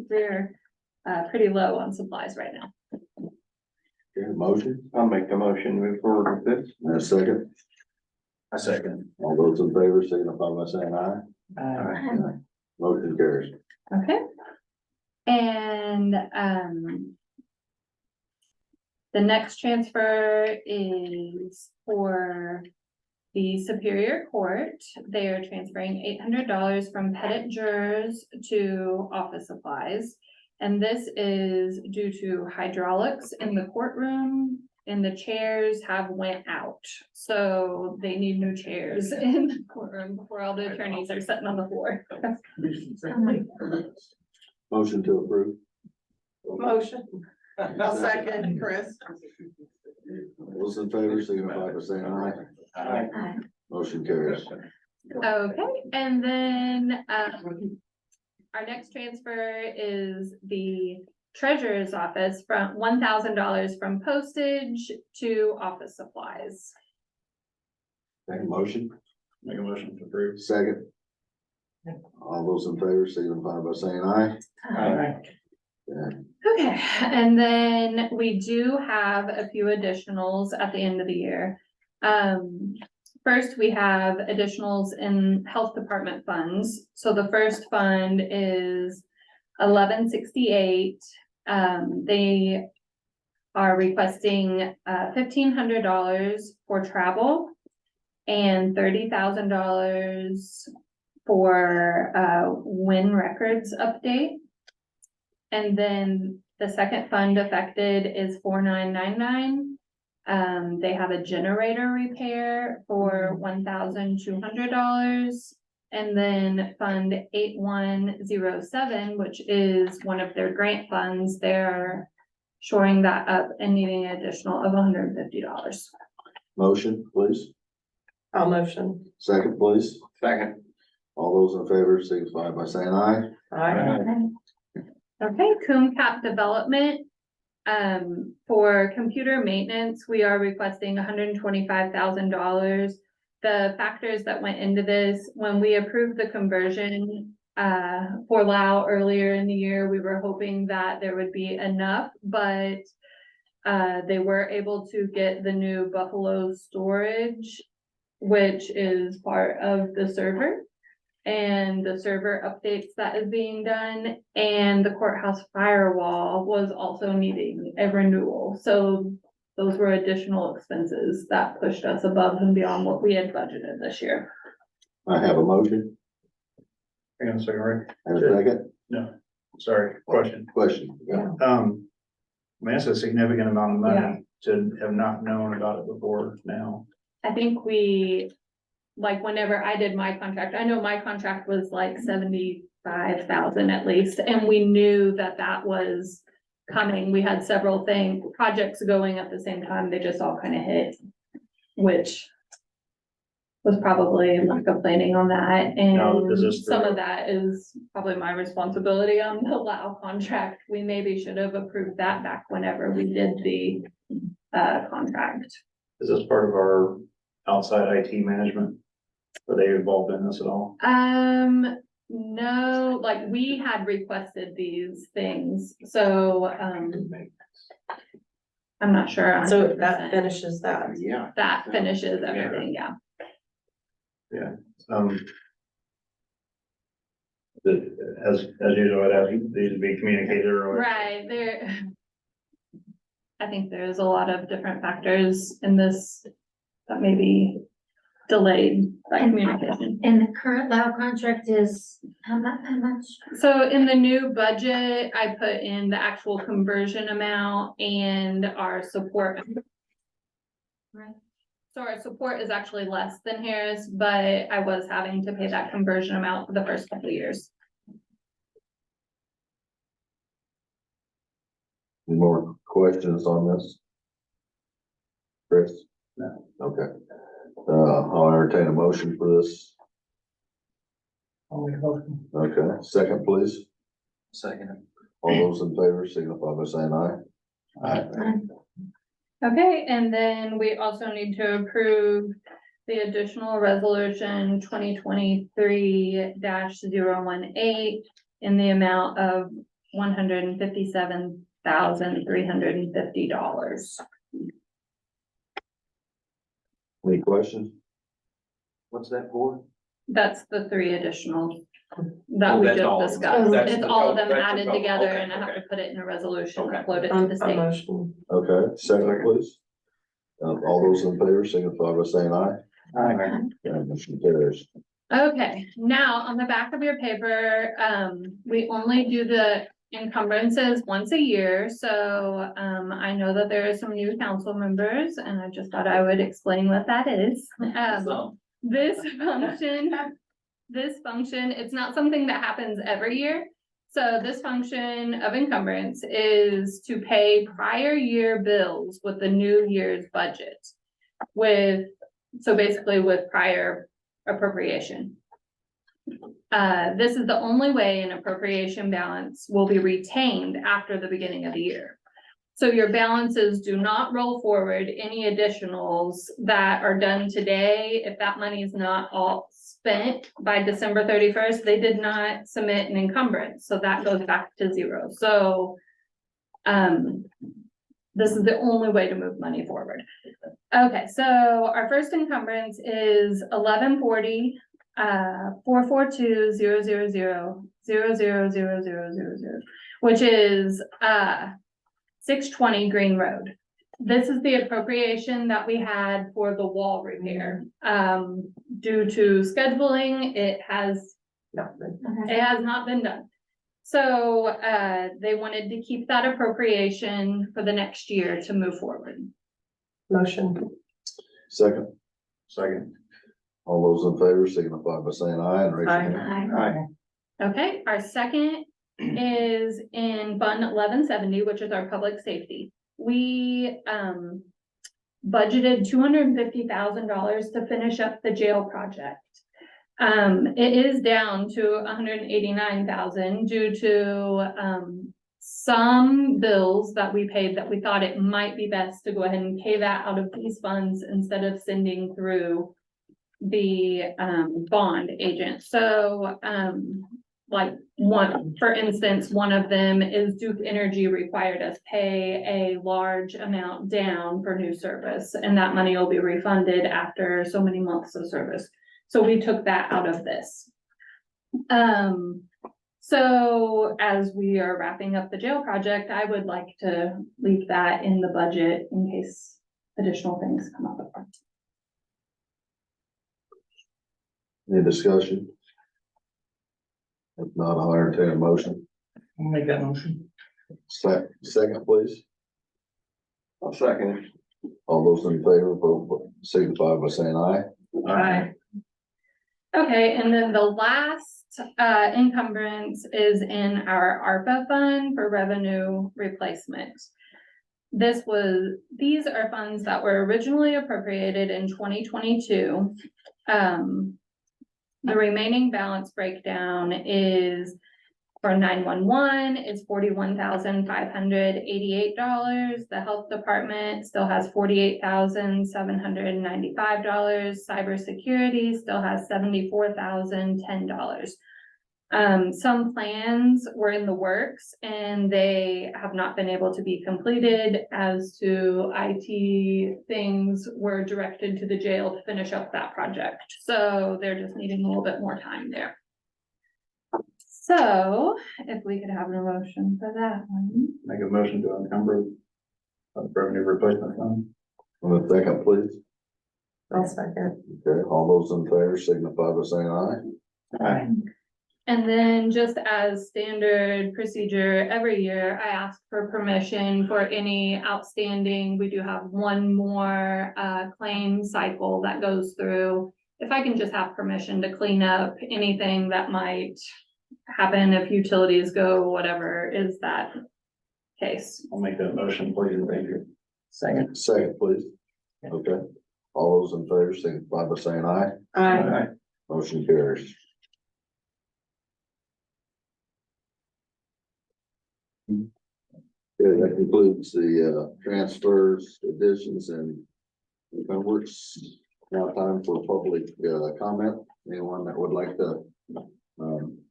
We're pretty low on supplies right now. Okay, motion, I'll make the motion, move forward with this. and a second. A second. All those in favor, signify by saying aye. Aye. Motion carries. Okay. And, the next transfer is for the Superior Court. They are transferring $800 from pettit jurors to office supplies. And this is due to hydraulics in the courtroom, and the chairs have went out. So they need new chairs in the courtroom before all the attorneys are sitting on the floor. Motion to approve. Motion. I'll second, Chris. Those in favor, signify by saying aye. Aye. Motion carries. Okay, and then, our next transfer is the treasurer's office from $1,000 from postage to office supplies. Make a motion, Make a motion to approve. second. All those in favor, signify by saying aye. Aye. Yeah. Okay, and then we do have a few additionals at the end of the year. First, we have additionals in health department funds. So the first fund is 1168. They are requesting $1,500 for travel and $30,000 for WIN records update. And then the second fund affected is 4999. They have a generator repair for $1,200. And then fund 8107, which is one of their grant funds, they're shoring that up and needing an additional of $150. Motion, please. I'll motion. Second, please. Second. All those in favor, signify by saying aye. Aye. Okay, Coom Cap Development. For computer maintenance, we are requesting $125,000. The factors that went into this, when we approved the conversion for Lao earlier in the year, we were hoping that there would be enough, but they were able to get the new Buffalo storage, which is part of the server. And the server updates that is being done, and the courthouse firewall was also needing a renewal. So those were additional expenses that pushed us above and beyond what we had budgeted this year. I have a motion Hang on a second, Rick. and a second. No, sorry, question. Question, yeah. I mean, that's a significant amount of money to have not known about it before now. I think we, like, whenever I did my contract, I know my contract was like 75,000 at least, and we knew that that was coming. We had several projects going at the same time. They just all kind of hit, which was probably lack of planning on that. Now, is And this some the- of that is probably my responsibility on the Lao contract. We maybe should have approved that back whenever we did the contract. Is this part of our outside IT management? Are they involved in this at all? No, like we had requested these things, so, I'm not sure. So 100%. that finishes that. Yeah. That finishes everything, yeah. As usual, it has these to be communicated earlier. Right, I think there's a lot of different factors in this that may be delayed by communication. And the current Lao contract is how much? So in the new budget, I put in the actual conversion amount and our support. Right. So our support is actually less than Harris, but I was having to pay that conversion amount for the first couple of years. Any more questions on this? Chris? No. Okay. I'll entertain a motion for this. Okay, second, please. Second. All those in favor signify by saying aye. Okay, and then we also need to approve the additional resolution 2023-018 in the amount of $157,350. Any questions? What's that for? That's the three additional that Oh, we that's all. just discussed. That's It's the all of total. them That's the added total. together, Okay, and I have to okay. put it in a resolution, Okay. upload it to On the a state. motion. Okay, second, please. All those in favor signify by saying aye. Yeah, motion carries. Okay, now on the back of your paper, we only do the encumbrances once a year, so, I know that there are some new council members, and I just thought I would explain what that is. This function, it's not something that happens every year. So this function of encumbrance is to pay prior year bills with the new year's budget. So basically with prior appropriation. This is the only way an appropriation balance will be retained after the beginning of the year. So your balances do not roll forward any additionals that are done today. If that money is not all spent by December 31st, they did not submit an encumbrance, so that goes back to zero. So this is the only way to move money forward. Okay, so our first encumbrance is 1140 442-000-0000000, which is 620 Green Road. This is the appropriation that we had for the wall repair. Due to scheduling, it has not been done. So they wanted to keep that appropriation for the next year to move forward. Motion. Second, Second. all those in favor signify by saying aye and raise your hand. Aye. Okay, our second is in Fund 1170, which is our public safety. We budgeted $250,000 to finish up the jail project. It is down to 189,000 due to, some bills that we paid that we thought it might be best to go ahead and pay that out of these funds instead of sending through the, bond agent. So, like one, for instance, one of them is Duke Energy required us pay a large amount down for new service, and that money will be refunded after so many months of service. So we took that out of this. So as we are wrapping up the jail project, I would like to leave that in the budget in case additional things come up. Any discussion? If not, I'll entertain a motion. I'll make that motion. Second, please. I'll second it. All those in favor, vote signify by saying aye. Aye. Okay, and then the last encumbrance is in our ARPA fund for revenue replacement. These are funds that were originally appropriated in 2022. The remaining balance breakdown is for 911 is $41,588. The health department still has $48,795. Cybersecurity still has $74,010. Some plans were in the works and they have not been able to be completed as to IT things were directed to the jail to finish up that project. So they're just needing a little bit more time there. So if we could have an motion for that one. Make a motion to encumber revenue replacement fund. On the second, please. I'll second. Okay, all those in favor signify by saying aye. Aye. And then just as standard procedure, every year I ask for permission for any outstanding. We do have one more claim cycle that goes through. If I can just have permission to clean up anything that might happen if utilities go, whatever is that case. I'll make that motion, please, thank you. Second. Second, please. Okay, all those in favor signify by saying aye. Aye. Motion carries. Okay, that concludes the transfers, additions, and works. Now time for public comment. Anyone that would like to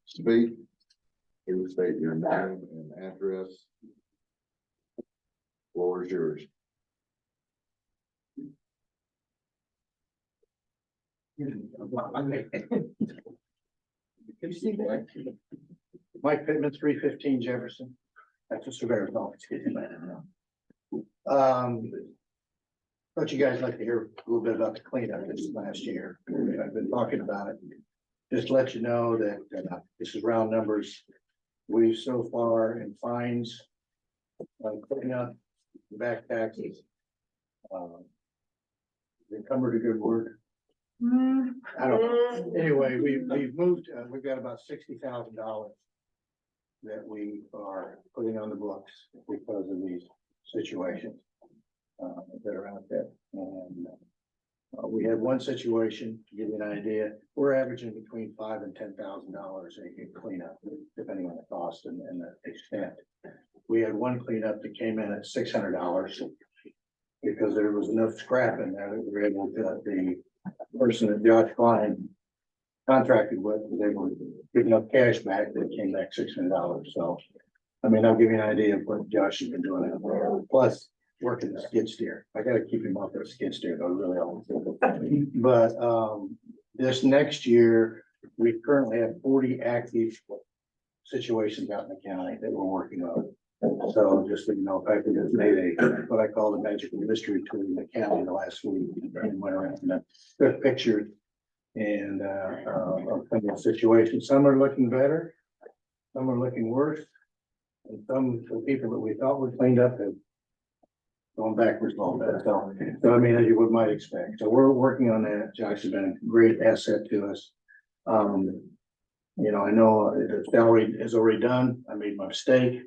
speak, please state your name and address. Floor is yours. Mike Pittman, 315 Jefferson. That's the surveyor's office. Thought you guys like to hear a little bit about the cleanup this last year. I've been talking about it. Just to let you know that this is round numbers. We've so far in fines, cleanup, back taxes. Encumbered a good word. I don't know. Anyway, we've moved, we've got about $60,000 that we are putting on the books because of these situations that are out there. And we had one situation, to give you an idea, we're averaging between $5,000 and $10,000 in cleanup, depending on the cost and the extent. We had one cleanup that came in at $600 because there was enough scrap in there that we were able to, the person that Josh Klein contracted with was able to give enough cash back that came back $600. So, I mean, I'll give you an idea of what Josh has been doing out there. Plus, working the skid steer. I gotta keep him off that skid steer, though, really. But this next year, we currently have 40 active situations out in the county that we're working on. So just so you know, in fact, we just made what I call the magical mystery tour in the county the last week and went around and took pictures and of some of the situations. Some are looking better, some are looking worse, and some of the people that we thought were cleaned up have gone backwards a little bit. So I mean, as you might expect. So we're working on that. Josh has been a great asset to us. You know, I know the salary is already done. I made my mistake.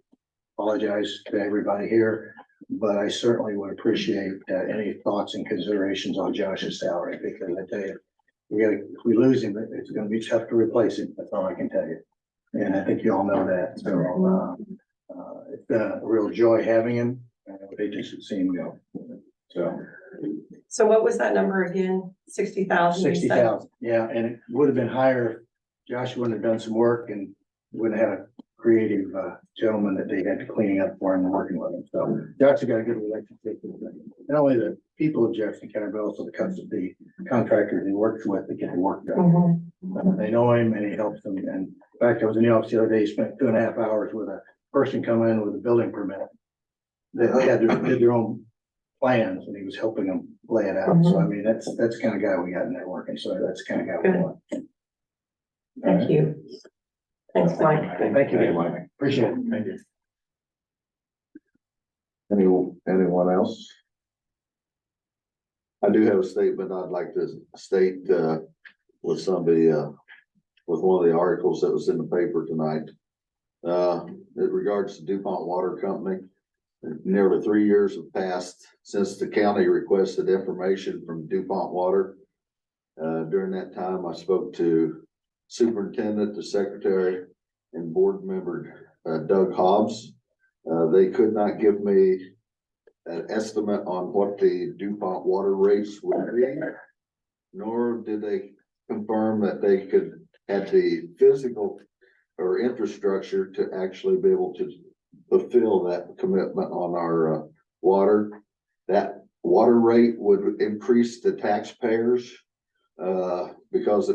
Apologize to everybody here, but I certainly would appreciate any thoughts and considerations on Josh's salary, because I tell you, if we lose him, it's gonna be tough to replace him, that's all I can tell you. And I think you all know that, so, it's been a real joy having him, they just see him go. So, So what was that number again? 60,000? 60,000, yeah, and it would have been higher, if Josh wouldn't have done some work and wouldn't have had a creative, gentleman that they had to clean up for him and working with him, so Josh has got a good relationship with them. Not only the people of Jefferson County, but also the contractors he works with to get the work done. They know him and he helps them, and in fact, I was in the office the other day, he spent 2.5 hours with a person coming in with a building permit. They did their own plans and he was helping them lay it out, so I mean, that's the kind of guy we got in there working, so that's the kind of guy we want. Thank you. Thanks, Mike. Thank you, Mike, appreciate it. Thank you. Anyone else? I do have a statement I'd like to state, with somebody, with one of the articles that was in the paper tonight. It regards to DuPont Water Company. Nearly 3 years have passed since the county requested information from DuPont Water. During that time, I spoke to Superintendent, the Secretary, and Board Member Doug Hobbs. They could not give me an estimate on what the DuPont water rates would be, nor did they confirm that they could have the physical or infrastructure to actually be able to fulfill that commitment on our water. That water rate would increase the taxpayers because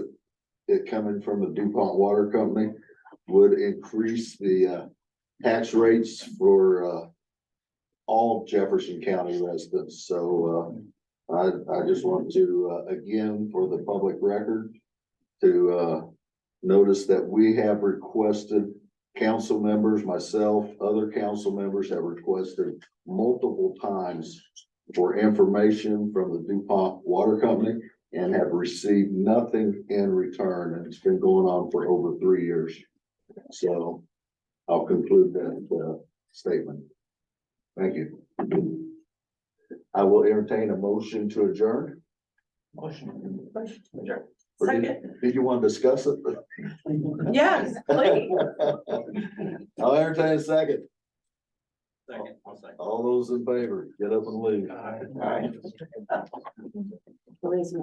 it coming from the DuPont Water Company would increase the tax rates for all Jefferson County residents. So I just want to again, for the public record, to notice that we have requested, council members, myself, other council members have requested multiple times for information from the DuPont Water Company and have received nothing in return. And it's been going on for over 3 years. So I'll conclude that statement. Thank you. I will entertain a motion to adjourn. Second. Did you want to discuss it? Yes, please. I'll entertain a second. Second, I'll second. All those in favor, get up and leave. Please,